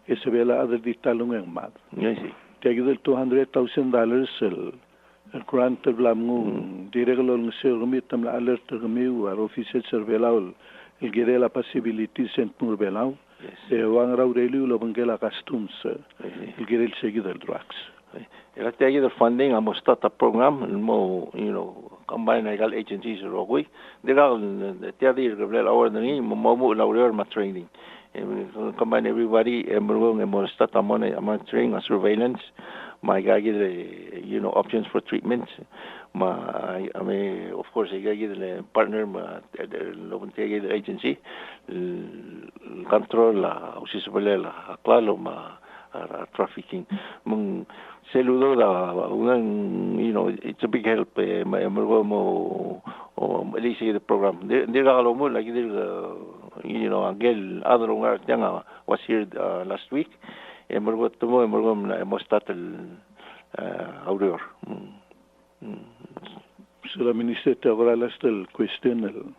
Ese vela other ditalong ang mat. Tegidel $200,000 el grant blamngu direclo ng se rumit tam la alert gamiu ar official surveillance el gere la possibility sent murbelau wang raurelu lo bangela customs el gere el seguidel drugs. Ela tegidel funding amo start a program mo combine legal agencies rogui legal teadir gabel award ni mo laurier ma training combine everybody mo start a training a surveillance my guy get options for treatment I mean of course I get a partner the agency control la usisbelela claro ma trafficking mong seludo it's a big help mo lisi the program diralo mo like Angel other nga was here last week mo start audior. So la minister te agora el question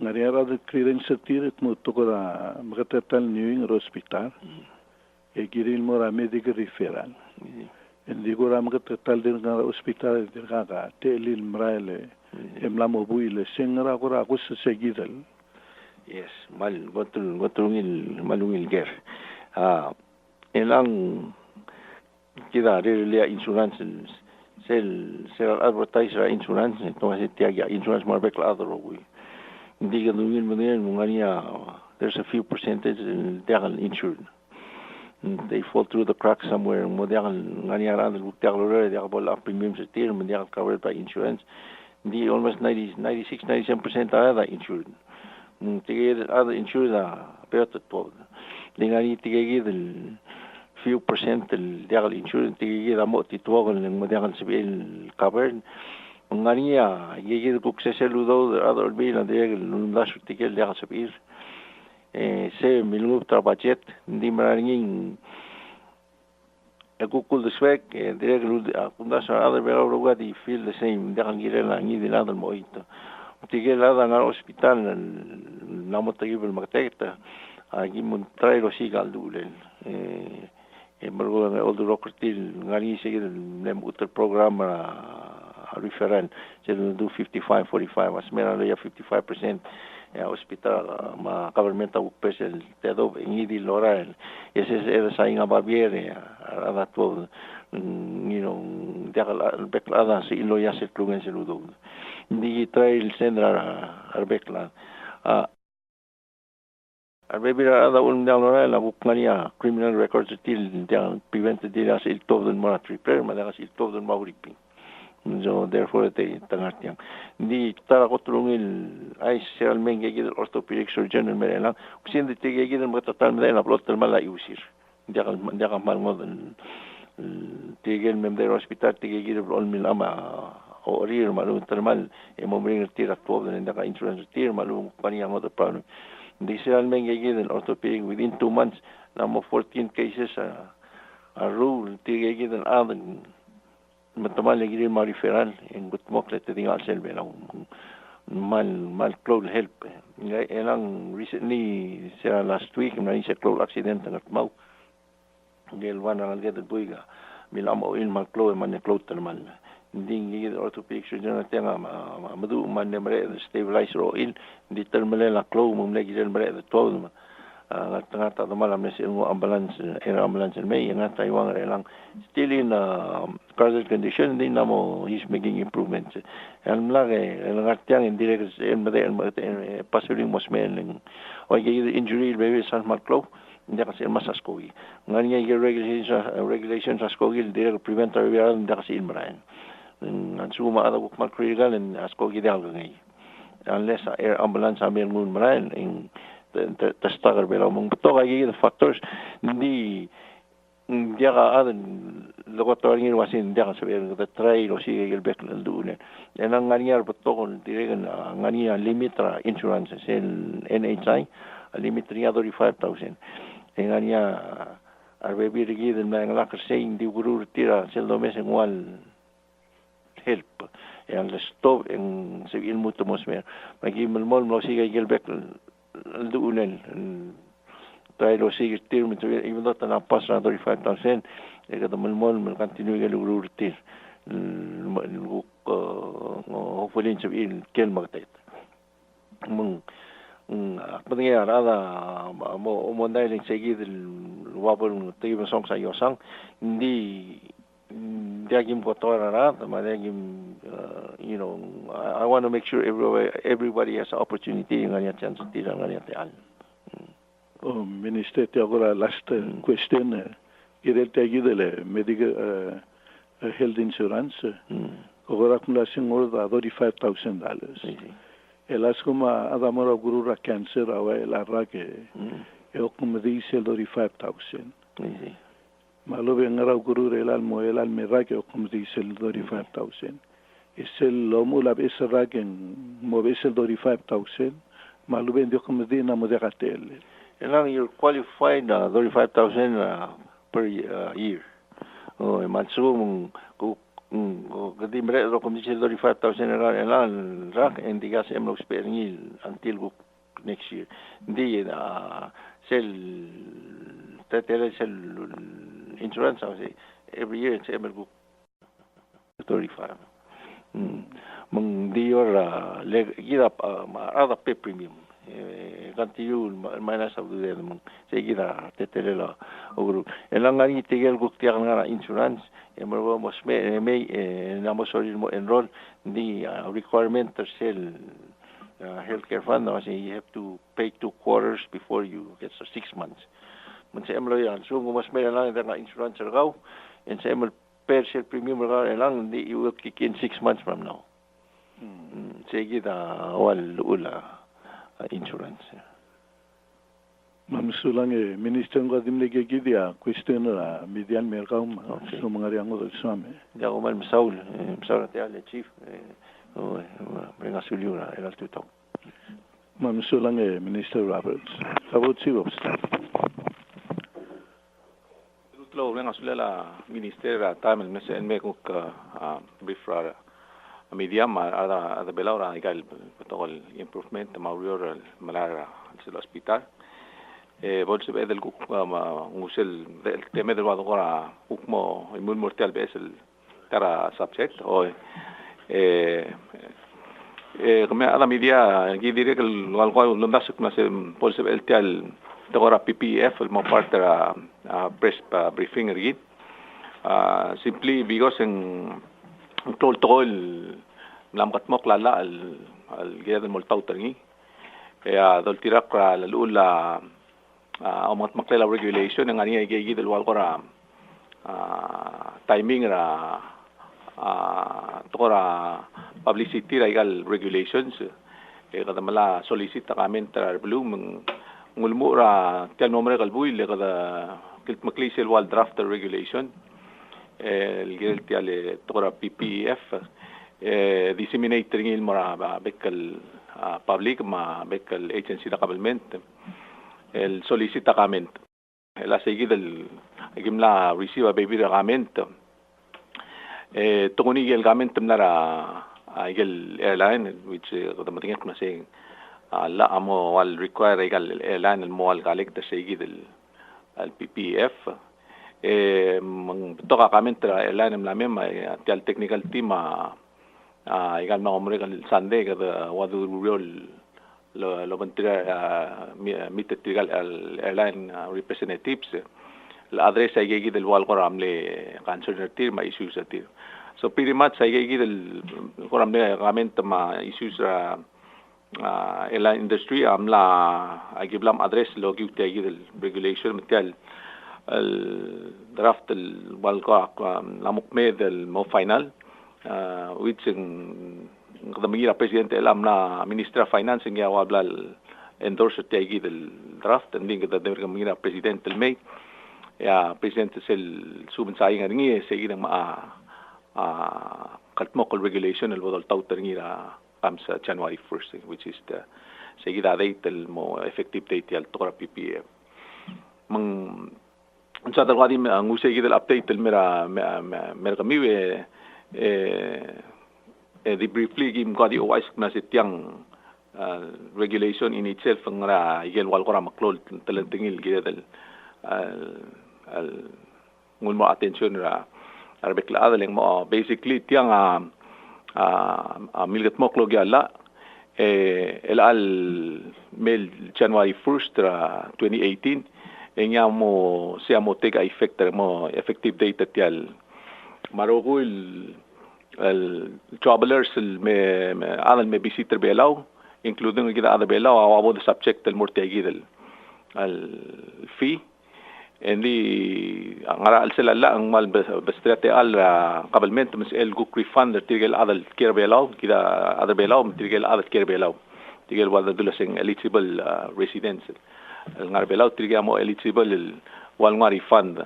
ngariara de credence tiret mo tokora magatal new hospital e giril mora medical referral en digora magatal del hospital del gaga telil mraile emlamo buile sengra agora kus seguidel. Yes, malungil ger. Elang kita relia insurance sel advertiser insurance entonces tiaga insurance marbek la other we diga nungin mungania there's a few percentage dagal insured they fall through the cracks somewhere modiagal ngania ran the tiaga de abol premiums tier modiagal covered by insurance the almost 96-97% are that insured tiga other insured better todo dingani tiga del few percent el diagal insurance tiga mo tituagal ng modiagal sabil covered ngania yegi ko seseludo other bill and diagal nunda tiga diagal sabil se milung budget hindi maraming kukul deswek diagal kunda sa other pero di feel the same diagal girela ngi dilado mo ito tiga lada ng hospital namo tagibel magtekta agi mun trairo sigal dulen Embargo all the rocktil ngani sige nem utter program referral jadi do 55-45 mas meron ya 55% hospital ma governmental special tedo ngidi loral ese era saing ababiere ada todo diagal beklada si ilo ya se klungen se ludo ndi trail sendra arbekla Maybe ada la bukania criminal records till prevented as il todo more triple madagas il todo mauripi so therefore they tangartiang di tara ko tulungil ay realmente gigil orthopedic surgeon merela kusin di tigigil matatal medela plotter mala usir diagal mal modern tigil member hospital tigigil all mil ama o rir malu termal mo bring tira todo en da insurance tir malu pania other problem This is orthopedic within 2 months. Now 14 cases are ruled. Tigay dan adan matamal lagi ma referral in gutmok let tingal selbe lang mal cloud help. Elang recently last week na isa cloud accident ang atmaw. Gel wana ang get buiga milamo in mal cloud man cloud termal. Hindi orthopedic surgeon na tenga madu man nemre stabilizer oil di termale la clo mum lagi del mre de todo ngata ta malam nesi ngo ambulance may ngata iwang relang still in cardiac condition din namo he's making improvements ang lagi ngatiang indirect en mede possibly mosmen o injury baby san marclo hindi kasi masaskogi ngani regulations askogi direct prevent arrival hindi kasi ilmarayan suma ada bukmal critical and askogi dal ngai unless air ambulance amir mun maran in the stagger belo mong to ga the factors hindi dia ka adan lokotor ngin wasin dia ka sabihin ka try lo si Eldebechel Eldebechel yan ang nganiyar protocol tiregan nganiya limit ra insurance sel NHI limit niya 35,000 nganiya arbebi rigi den mga lakar saying di guru tira sel domes en wal help yang stop en sa ilmu tumos mer magi malmol lo si Eldebechel Eldebechel try lo si tir mit even though na pas na 35,000 kada malmol man continue ga guru tir hopefully sa il kel magtait mung Pagkakaya rada mo dahil sa igid wapol tayo song sa yosang hindi agim ko tora madagim I want to make sure everybody has an opportunity nganya chance tira nganya tal. Minister ti agora last question kirel ti agidele medical health insurance agora kumulasin orda $35,000. Elas kuma adamora gurura cancer awa elarra que como dice el 35,000. Malo ngara gurura elal mera que como dice el 35,000. Es el lomo la besa ragen moves el 35,000. Malo ben Dios como di na moderatel. Elang you're qualified 35,000 per year. Mansum Kadi mereka kung di sila 35,000 elan rak hindi kasi emlo spending until next year. Hindi sel tetele sel insurance kasi every year sa emlo 35. Mang di ora gira ada pay premium. Kantiyo minus of the mong sa gira tetele la ogru. Elang ngani tigel guktiak nga insurance Emergo mos may namos mo enroll the requirement to sell healthcare fund kasi you have to pay 2 quarters before you get 6 months. Man sa emlo yan so mas may lang na insurance raw and sa emlo per share premium raw lang you will kick in 6 months from now. Sige da wal ula insurance. Mamsulang minister ng adimlege gidia question na median merkaw so mga riango del suame. Dia ko man Saul ti ale chief bringa suliura el tutok. Mamsulang Minister Roberts. About Chief of Staff. Tutlo bringa sulala minister tamel mesen me kuk brief ra media ada belaura igal protocol improvement maurior malara sa hospital. Bolse bedel kuk ngusel tema del wado kora ukmo imun mortal besel tara subject o kami ada media gidire kel wal ko lundasuk na se bolse eltial kora PPEF mo partera press briefing rigid simply because en tol lamkat mo klala al gida moltaw tangi dol tirak ra lalula omat maklela regulation ang ani igigi del wal kora timing ra tokora publicity ra igal regulations kada mala solicit kamen tra blue ngulmu ra tel nombre kalbuy le kada kilt maklisel wal draft regulation el gel tiale tokora PPEF disseminating il mora bekal public ma bekal agency da government el solicita comment la seguida el gimla receive baby comment tunguni el comment nara igel airline which the matinget na saying la amo wal require igel airline el mo al galik da seguida el PPEF mang toka comment airline la mema el technical team igel ma omre el Sunday kada wadu real lo bantira mitetigal airline representatives la address ay gigi del wal koram le concern tir ma issues tir so pretty much ay gigi del koram le comment ma issues airline industry amla ay giblam address lo gi tay del regulation metal el draft el wal ko la mukme del mo final which kada mengira presidente elam na ministra finance nga wablal endorse tiagi del draft and kada mengira presidente el May ya presidente sel suben sayang ngi seguida kaltmok regulation el bodol tauter ngi ra kamsa January 1st, which is the seguida date el mo effective date al tora PPEF mang unsa tal qadi ngu seguida el update el mera kamiwe the briefly gim qadi wise na setiang regulation in itself ngara igel wal qora maklol talentingil gida al ngul mo attention ra arbekla adaleng mo basically tiang milgat moklo gyala el al mel January 1st 2018 enya mo siamo tega effective date tial marogul el travelers me adal me visitor belaw including kita ada belaw awabo the subject el mortegi al fee endi ngara al selala ang mal bestrate al qabalment mas el guk refund tigel adal kerbelaw kita ada belaw tigel adal kerbelaw tigel wala dulasing eligible residents ngara belaw tigel mo eligible wal ngari refund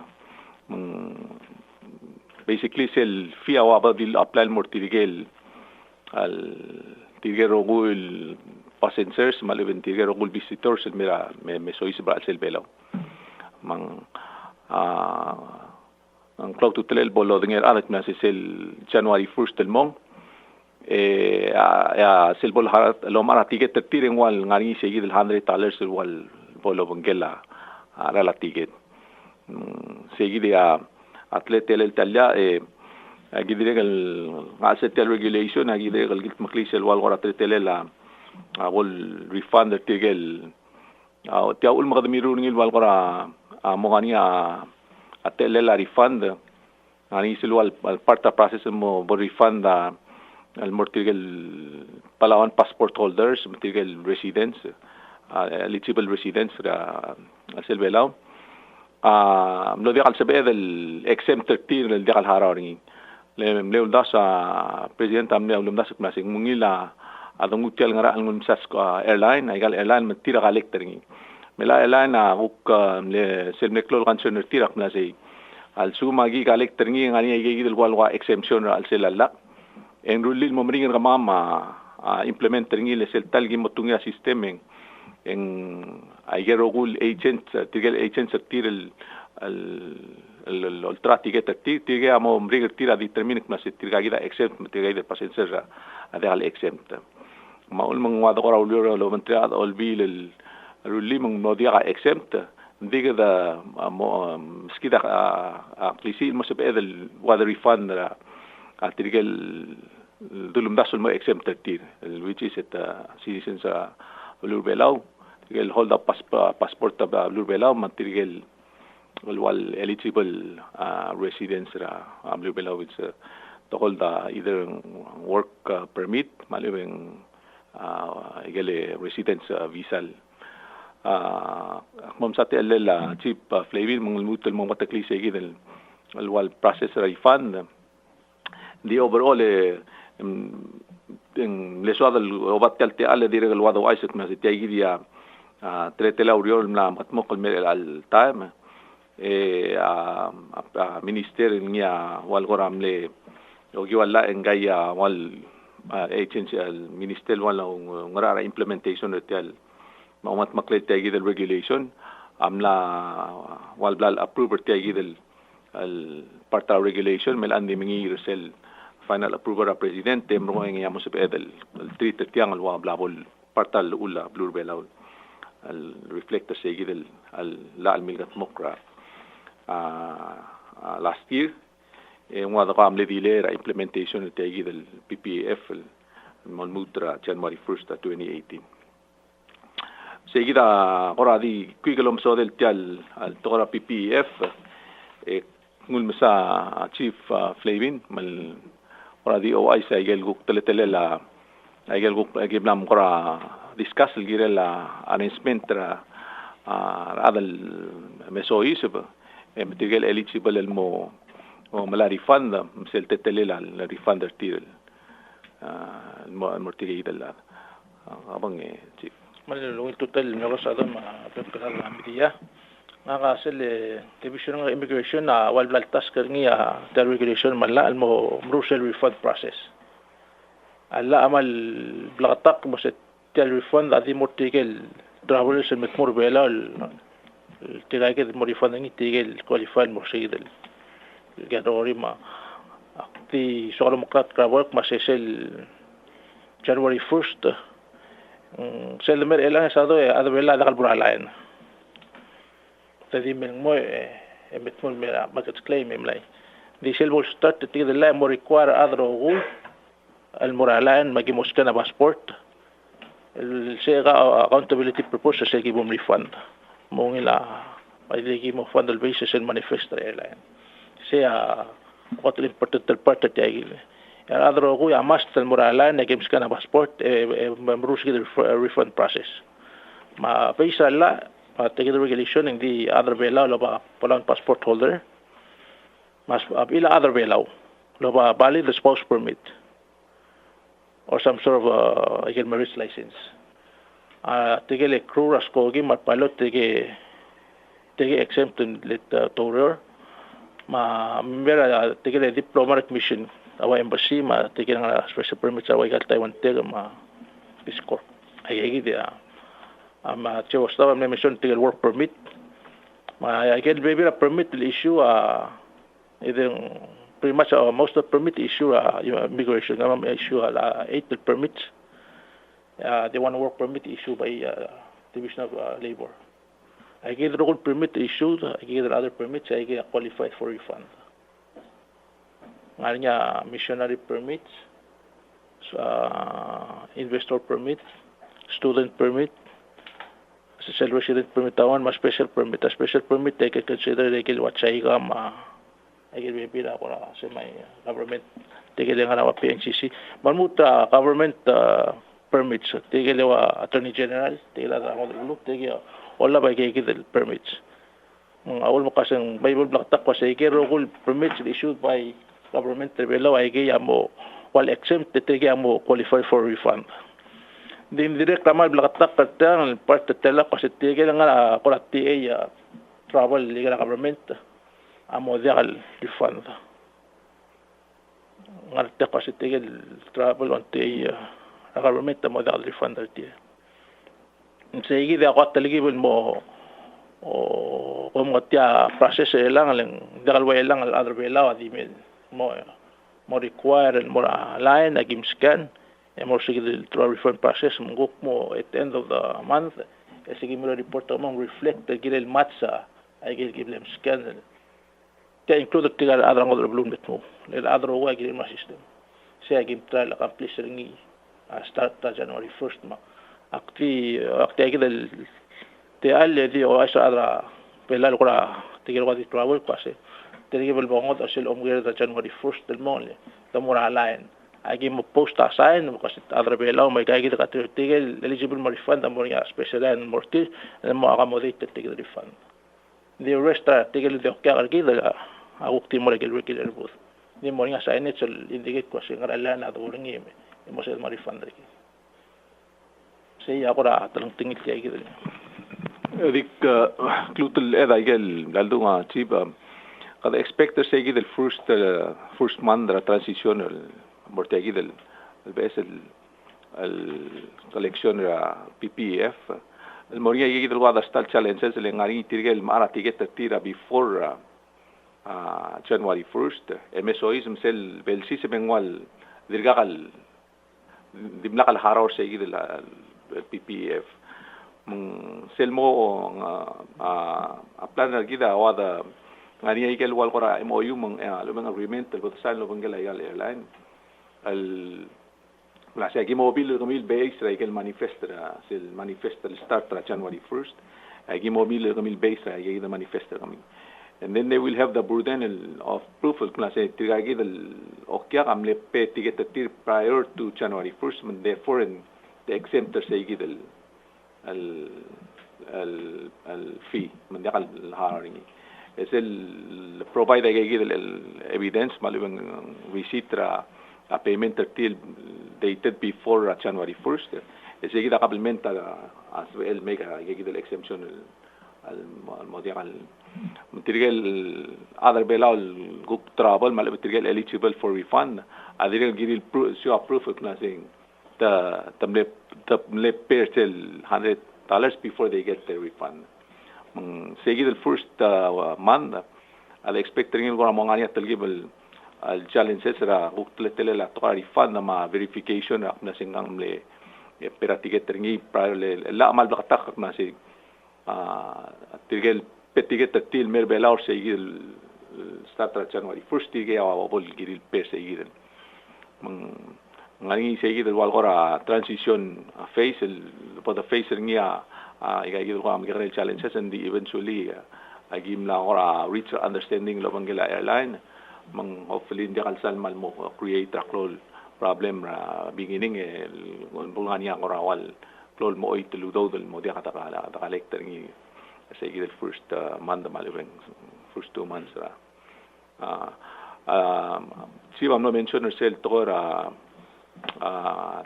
basically sel fee awaba dil apply mor tigel al tigel rogul passengers malibin tigel rogul visitors mira me sois bra sel belaw mang ang cloud to tell bolo dinger alat na sel January 1st el mong sel bol harat lo mara ticket tiring wal ngari seguid el $100 wal bolo bangela la ticket seguid ya atlet el talla agidire el asset regulation agidire el git maklisel wal gora telela wal refund tigel tia ul magdamiru ngil wal gora mogani atelela refund ani silwal parta process mo bo refund al mortigel Palawan passport holders mortigel residents eligible residents silbelaw no di al sabe del exempt 13 del dial harari le das president amne das masing mungila adong hotel ngara ang sas airline ay airline matira collecting mela airline uk le selmeklol kansion tirak na say al sumagi collector ngi ngani ay gigil walwa exemption al selala en rulil mo mringin mama implementer ngi le sel talgi motunga system en ay gerogul agent tigel agent tir el tratiget tige amo mringir tira determine mas tirga gida exempt tirga de passenger al exempt maul mangwado ko raulio lo mantriad all bill rulli mong nodia exempt diga da skida klisi mo sabe el wada refund tirgel dulum dasul mo exempt tir which is at citizens lurbelaw tirgel hold up passport lurbelaw man tirgel wal eligible residents lurbelaw which to hold either work permit malibeng igale residence visa mom sate alla Chief Flavin mangulmutel mo matakli segid el wal process refund the overall leswad el obatte alle dire el wado isaac mas tiagidia tretela uriol na matmokol mer al time minister niya wal goramle ogi wala engaya wal agency al minister wala ngara implementation retal maumat maklet tagi del regulation amla wal blal approver tagi del al parta regulation mel andi mingi resel final approver a presidente mo nga mo sa pedal el treat tiang al wa blabol parta ula blur belaw al reflector tagi del al la al milgat mokra last year nga da kam le dilera implementation tagi del PPEF Malmutra January 1st 2018 seguida ora di qui kelom so del tial al tora PPEF ngul masa Chief Flavin mal ora di OI sa igel guk teletela igel guk giblam ora discuss girela arrangement adal mesois material eligible el mo mala refund sel tetelela la refund tir mortigay dala abang Chief Malulungit total nyo sa doon, mapagkakal na media. Ngakasil division ng immigration na wal baltas karngi the regulation mala mo Brussels refund process. Alla amal blagatak mo sa tel refund adi mo tigel travelers met mo bela tigay mo refund ng tigel qualified mo sigil. Gadori ma ti solo mo krat work masesel January 1st. Selmer elang sa do ada bela dakal buralain. Tadi mo emet mo mera market claim emlay di selbo start ti de la mo require adro go al moralan magimos ka na passport el sega accountability purpose sa gibom refund mo ngila pailigi mo fund al basis and manifesto airline sea what important part ti agil adro go ya must al moralan nagims ka na passport membrus gid refund process ma visa la take the regulation in the other bailaw lo ba palang passport holder mas ila other bailaw lo ba valid the spouse permit or some sort of marriage license tigele crew raskogi mat pilot tige exempt lit tourer ma mera tigele diplomatic mission awa embassy ma tigele nga special permit sa wa Taiwan tega ma biskor ayegi dia ama chewa stava me mission tigel work permit ma again maybe a permit issue either pretty much most of permit issue immigration issue 8 permits they want to work permit issue by division of labor I get the role permit issued I get other permits I get qualified for refund nganya missionary permits investor permit student permit social resident permit tawan ma special permit a special permit they can consider they can watch ay gam ay can be pila ko sa may government they can nga na PNCC manmuta government permits they can attorney general they la mo group they can wala ba kay kidel permits awol mo kasang bible block tak ko sa ikero rule permits issued by government below ay kay mo wal exempt they can mo qualify for refund din direct tamal blakatak katang part tela kasi tigel nga korati ay travel legal government amo dial refund ngarte kasi tigel travel on the government amo dial refund alti sige dia ko taligibul mo o mo tia process lang dial way lang al other way law di mo require mo line agim scan more sige the refund process mo at the end of the month sige mo report mo reflect the gilel matsa ay give them scan te include the other angle bloom bit mo the other way gilel ma system say give trial accomplish ringi start January 1st ma akti gilel te alle di o asa adra pelal ko tigil ko di travel kasi tigil mo ngot asel omgir the January 1st del mo le tamura line agi mo post assign mo kasi adra belaw may kay kita tigil eligible mo refund mo nga special and morti mo accommodate tigil refund the rest tigil de okya gida agukti mo regel booth ni mo nga sign it so indicate ko sa ngaralan na do ringi mo sa mo refund ri say ako ra talang tingit kay gida dik klutel eda igel galdo nga chiba kada expect say gida first month transitional mortegi del BS el collection PPEF el moria yegi del wada stal challenges le ngari tirgel mara tiget tira before January 1st MSOism sel belsi se benwal dirgal dimlakal haraw segi del PPEF sel mo plan gida wada ngari igel wal qora MOU mong lumang agreement el botasan lo bangala airline la se aquí mobile 2020 ra el manifesto el start tra January 1st aquí mobile 2020 ra el manifesto kami and then they will have the burden of proof el clase tigagi del okya amle pe tiget tir prior to January 1st and therefore the exempter se del el fee man dakal haring es el provide el evidence malibang receipt a payment till dated before January 1st. Seguida complementa as well mega el exemption المواضيع material other belal group travel mal material eligible for refund adire giri show proof of nothing the pay till $100 before they get their refund segi the first month al expecting ko mo ngani talgibal al challenges ra gutletele la to refund ma verification ak na singang le pera ticket ringi prior le la mal bakatak na si tirgel petiget til mer belaur seguir start January first tige awabol giril per seguir ngani seguir wal gora transition phase for the phase ngia igagil ko am girel challenges and eventually agim la gora reach understanding lo bangela airline hopefully hindi kalsal mal mo create a problem beginning bulgania gora wal klol mo itludo del mo dia kata collector ngi say the first month malibeng first 2 months si vam no mention sel tora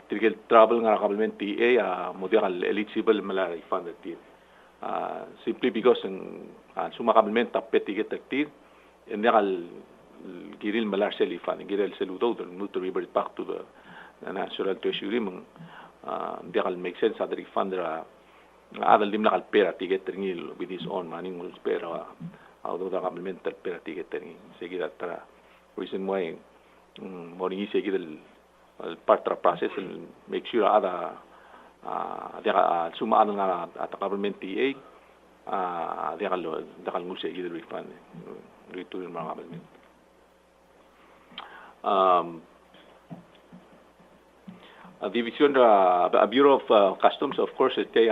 tirgel travel nga kabelment TA modial eligible mala refund tir simply because suma kabelment tapet tiget tir endegal giril malar sel refund giril seludo no to revert back to the national treasury endegal make sense at refund هذا اللي منقل بيرا تيجي ترنيل بديس أون مانين مول بيرا أو ده قبل من تبيرا تيجي ترنيل سيجي ترى reason why موريني سيجي البارترا process make sure هذا ده سوما أنا قبل من تي ده قال مو سيجي الريفان ريتول ما قبل من division Bureau of Customs, of course, they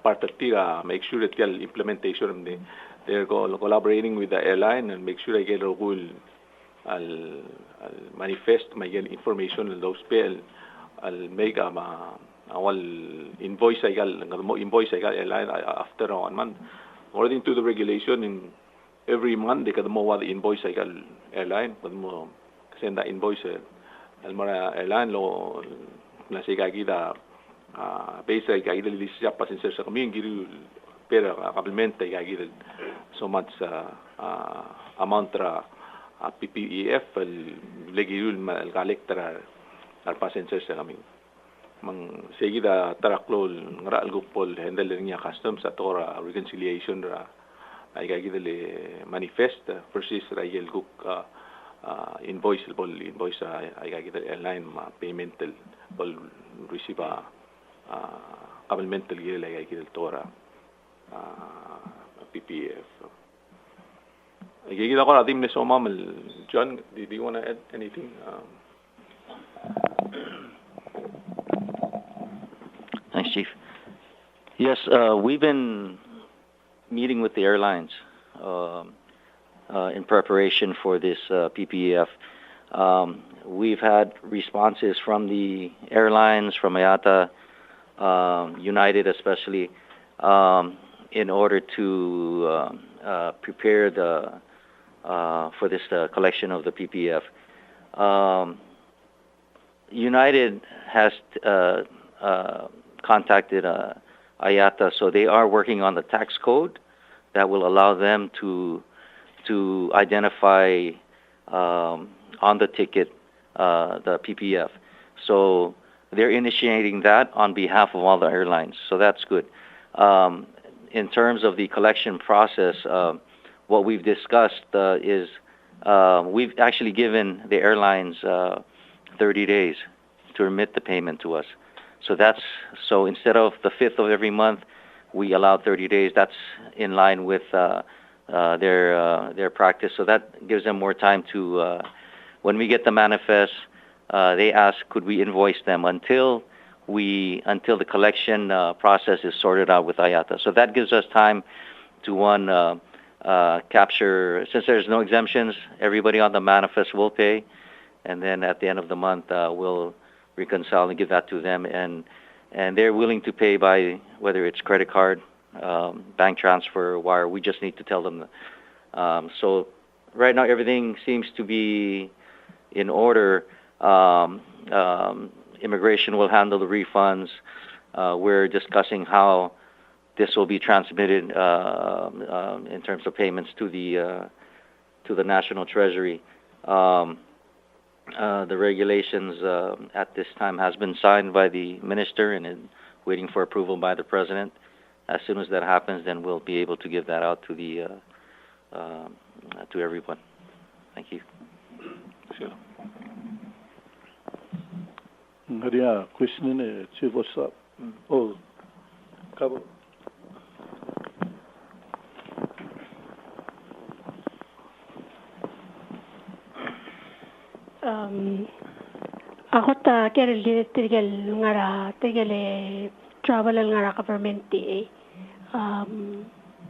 part of tira make sure that the implementation they're collaborating with the airline and make sure they get a rule al manifest may get information in those pay al make awal invoice I got airline after 1 month according to the regulation in every month they get more the invoice I got airline but more send that invoice المرة إعلان لو ناس يقاعدة بيسا يقاعدة اللي لسه باسنجر سكمين جيرو بير قبل من تيقاعدة so much amount را PPEF اللي جيرو الغالك ترى الباسنجر سكمين من سيجدا ترى كلول نرى الجوبول هندل لنيا customs أتورا reconciliation را يقاعدة اللي manifest versus رأي الجوك invoice ay gagawin airline payment bol receive kabelmental gil ay gagawin tora PPEF ay gagawin ako adim ne so ma'am John, do you want to add anything? Thanks, Chief. Yes, we've been meeting with the airlines in preparation for this PPEF. We've had responses from the airlines, from IATA, United especially, in order to prepare for this collection of the PPEF. United has contacted IATA, so they are working on the tax code that will allow them to identify on the ticket the PPEF. So they're initiating that on behalf of all the airlines. So that's good. In terms of the collection process, what we've discussed is we've actually given the airlines 30 days to remit the payment to us. So instead of the 5th of every month, we allow 30 days. That's in line with their practice. So that gives them more time to, when we get the manifest, they ask, could we invoice them until the collection process is sorted out with IATA. So that gives us time to capture, since there's no exemptions, everybody on the manifest will pay, and then at the end of the month we'll reconcile and give that to them, and they're willing to pay by whether it's credit card, bank transfer, wire. We just need to tell them. So right now everything seems to be in order. Immigration will handle the refunds. We're discussing how this will be transmitted in terms of payments to the National Treasury. The regulations at this time has been signed by the minister and is waiting for approval by the president. As soon as that happens, then we'll be able to give that out to to everyone. Thank you. Sure. Maria, question Chief of Staff. Oh, Cabo. Ako ta kerel tigel ngara tigel travel ngara government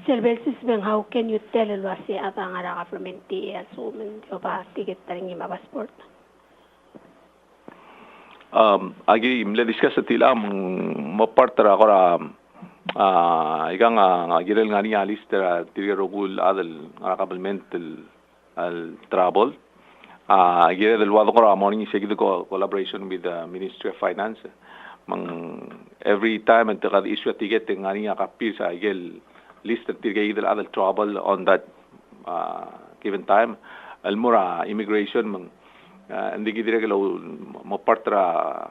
Services ben how can you tell wasi ata ngara government assume ba ticket taringi passport. Agi imle discuss tila mapartara kora igang agirel ngani alistera tirgerogul adel ngara government al travel. Agire del wado kora morning seguido collaboration with the Ministry of Finance. Every time and the issue ticket ngani kapir sa igel list tirgay del adel travel on that given time. Almura immigration hindi dire lo mapartra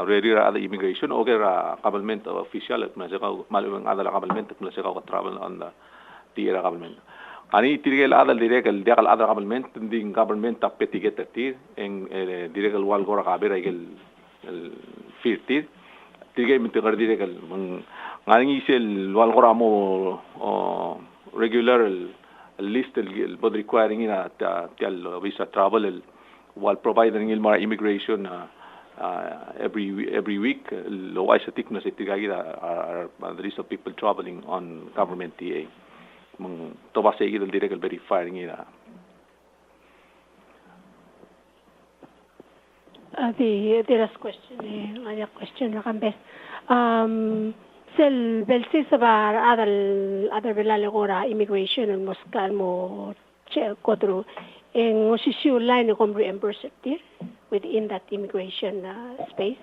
rerira ada immigration o kaya government official at masaka malumang ada government at masaka ko travel on the tira government. Ani tirgel adal direkal dekal adal government ding government tappe tiget tir en direkal wal gora kabera igel firtir tirgay mintigar direkal ngani sel wal gora mo regular list el bod requiring ina tal visa travel while providing ilmar immigration every week lo ay sa thickness itigagira are the list of people traveling on government TA to ba seguir el direct verifying ira the last question ay question na kambes sel belsi sabar adal belale gora immigration and moskal mo kodro en osisio line kom reimbursed within that immigration space.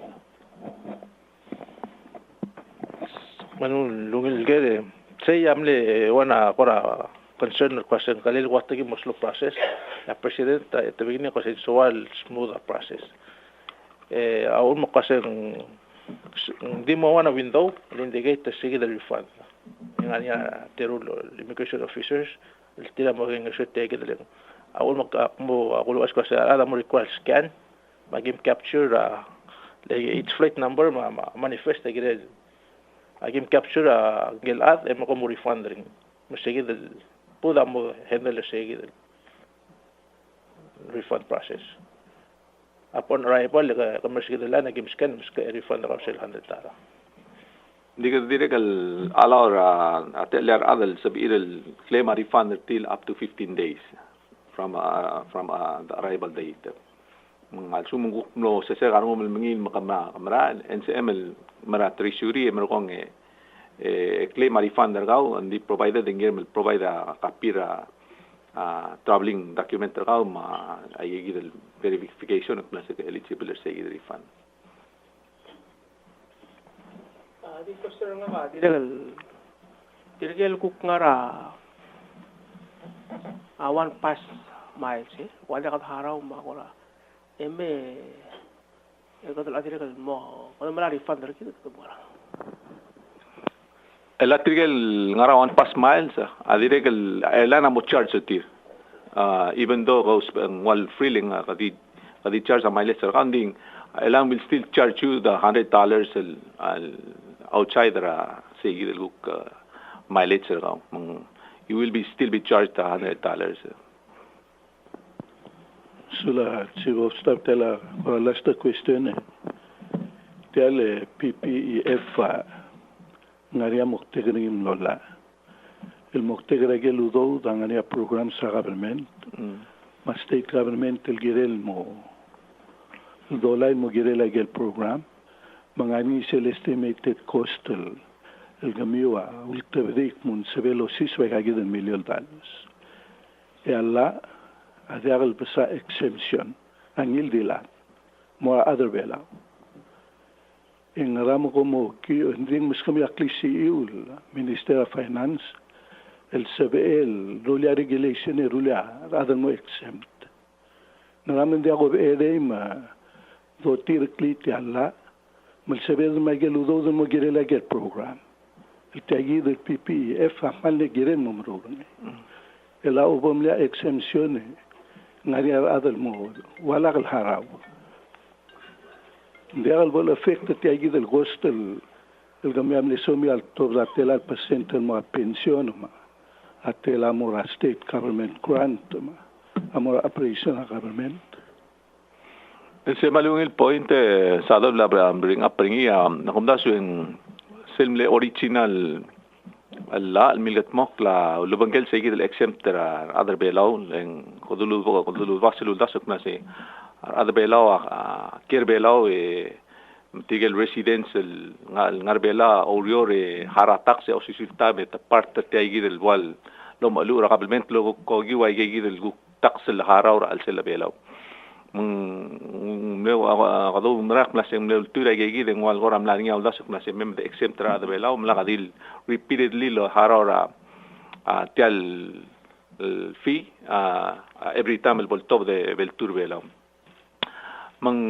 Manu lungil gere say amle wana kora concern question kalil watagi moslo process la presidenta at the beginning was so smoother process aul mo kasi di mo wana window indicate the sige the refund ngania terulo immigration officers tira mo ng shete gidling aul mo aul was kasi ada mo request scan magim capture each flight number manifest gidel agim capture gelad e mo ko refund ring mo sige the puda mo handle sige the refund process upon arrival kung sige the lana agim scan refund ka sel 100 tara Direkal allow ateler adal sabirel claim a refund till up to 15 days from the arrival date. Mga sumungkuk mo sa sir ano mo mangil makamara NCML mara treasury merong claim a refund dergaw and the provided engel provide a kapira traveling document dergaw ma ayigil verification at plus eligible sa refund. Di question nga dirigel kuk ngara one pass miles wala ka haraw makora eme kadal dirigel mo wala mala refund dirigel to mora Electrical ngara one pass miles dirigel elana mo charge tir even though goes while freeling kadi charge a mileage surrounding elan will still charge you the $100 outside say look mileage you will still be charged $100. Sula Chief of Staff tela last question tell PPEF ngaria moktegrim lola el moktegrege ludo dangaria program sa government ma state government el girel mo dollar mo girel agel program mangani sel estimated cost el gamiwa ultebrik mun sevelo $6 million e alla adegal besa exemption angil dila mo other bela en ramo como que hindi mas kami akli CEO Minister of Finance el CBL rulia regulation rulia rather mo exempt naraman di ako ma do tirkli ti alla mal CBL ma geludo mo gerela get program el tagi del PPEF amal le geren numero el aubom la exemption ngari adal mo wala kal haraw de algo el efecto te allí del costo el cambiam le somi al todo el percent el ma pensión ma atel amor a state government grant ma amor operation government ese malung el point sa do la bring up ringi nakumda su en selmle original alla milgat mokla lubangel seguir el exempt other below en kodulu vasilu dasuk na se ada belau kir belau tigel residential ngar bela oriore haratak se osisita met part taigi del wal lo malu raqablement lo ko gi wa gi del taxel haraur al sel belau ne qado mrak plasem ne tura gi den wal goram la ngia udas plasem mem de exemptra ada belau mla gadil repeatedly lo haraura tel fee every time el voltov de beltur belau mang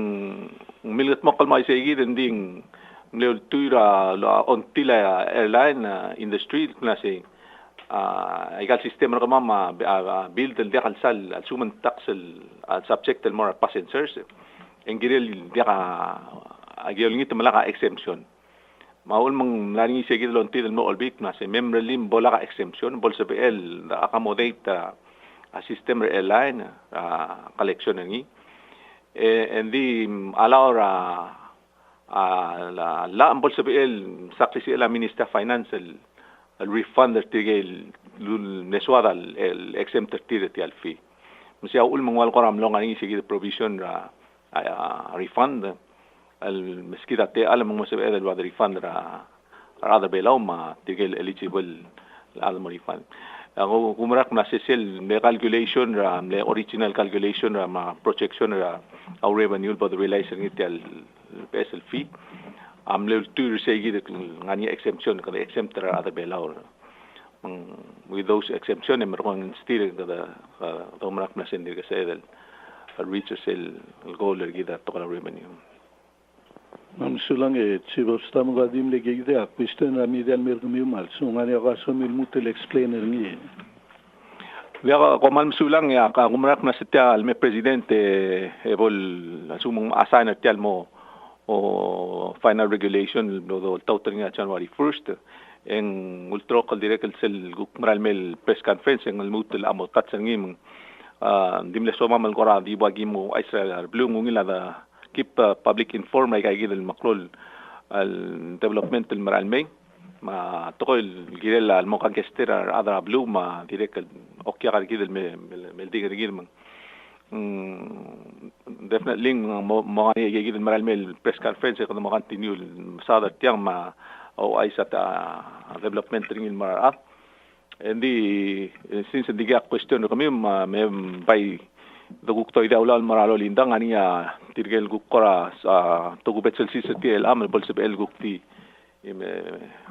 milit mokal mai segi ding leo tuira la ontila airline industry klase egal sistema ramama build el deal sal al suman tax al subject el more passengers engirel dia agel ngit malaka exemption maul mang lani segi lonti del mo albit na se member lim bolaka exemption bol CBL accommodate a system airline collection ni and the allow la ambol CBL saksi la Minister Finance el refund tigel neswada el exempt tirti al fee msia ul mangwal qoram long ani sigi provision refund el meskida te al mang CBL el wad refund ada belau ma tigel eligible al refund ako kumrak na sesel me calculation le original calculation ma projection our revenue by the relation itel PSL fee le tur segi de ngani exemption ka exempt ada belau with those exemption em rong still the kumrak na sendir ka sedel reaches el goal gida to revenue sulang chief of staff gadim le gide a question na medial mergumi mal sungani akaso mil mutel explainer ni Vega komal sulang ya ka kumrak na sitya al me presidente ebol asumong assign at mo o final regulation do total nga January 1st en ultrokal direct sel kumral mel press conference en el mutel amo tatsangim dimle soma mal gora di bagi mo Israel blue ngila da keep public informed ay kay el maklol al development el maralmay ma tokol girel al mokan kester adra blue ma direct okya kay el mel digir girman definitely mo ay el maralmay press conference ko mo continue sada tiang ma o ay sa development ring el marat and since the question kami may by duguk to ida ulal maralo lindang ania tirgel gukora sa tugubet selsis tiel amal bol sebel gukti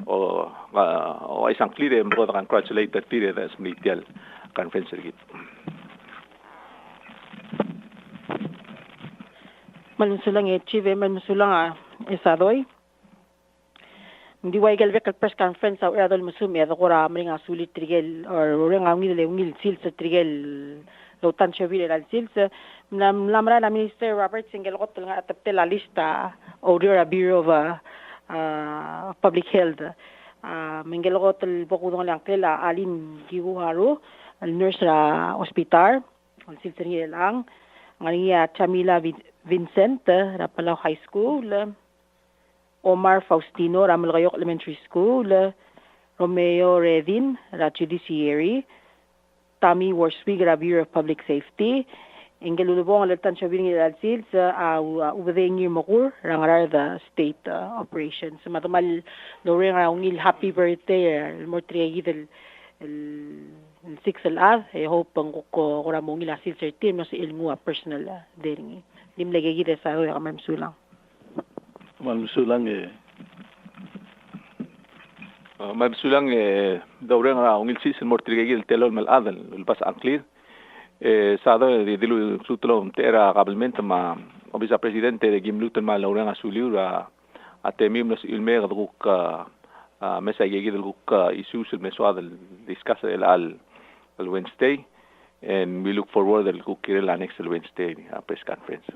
o ay sang clear em bod congratulate tire das mitial conference git malusulang chief malusulang isadoy hindi way galvek press conference sa adol musumi adora mringa sulit tirgel or ringa ngil sil sa tirgel Lautan Chavir al Sils, lamra la Minister Roberts singelot nga atapte la lista o Bureau of Public Health. Mengelot el bokudong lang kela alin giuharo al nurse ra hospital, al Sils rin lang. Ngania Chamila Vincent ra Palau High School, Omar Faustino ra Malgayok Elementary School, Romeo Redin ra Judiciary, Tommy Warswig, Bureau of Public Safety. Engel ulubong alatan siya bining ilalsil sa ubadeng yung makur, rangarar the state operations. Matamal lowering ngil happy birthday, more triagi del 6 al-ad. I hope ang kura mong ilasil sa team, no sa ilmua personal dering. Lim lagay gita sa kamay masulang. Malsulang mabsulang daurang ungil season mortigil telol mal adal ulbas anclir sado dilu sutlo tera kabalmente ma obisa presidente de gimlutan mal daurang asuliura atemim nos ilmer duk mesa yegil duk issues el mesuad el discuss el al Wednesday and we look forward to the next Wednesday press conference.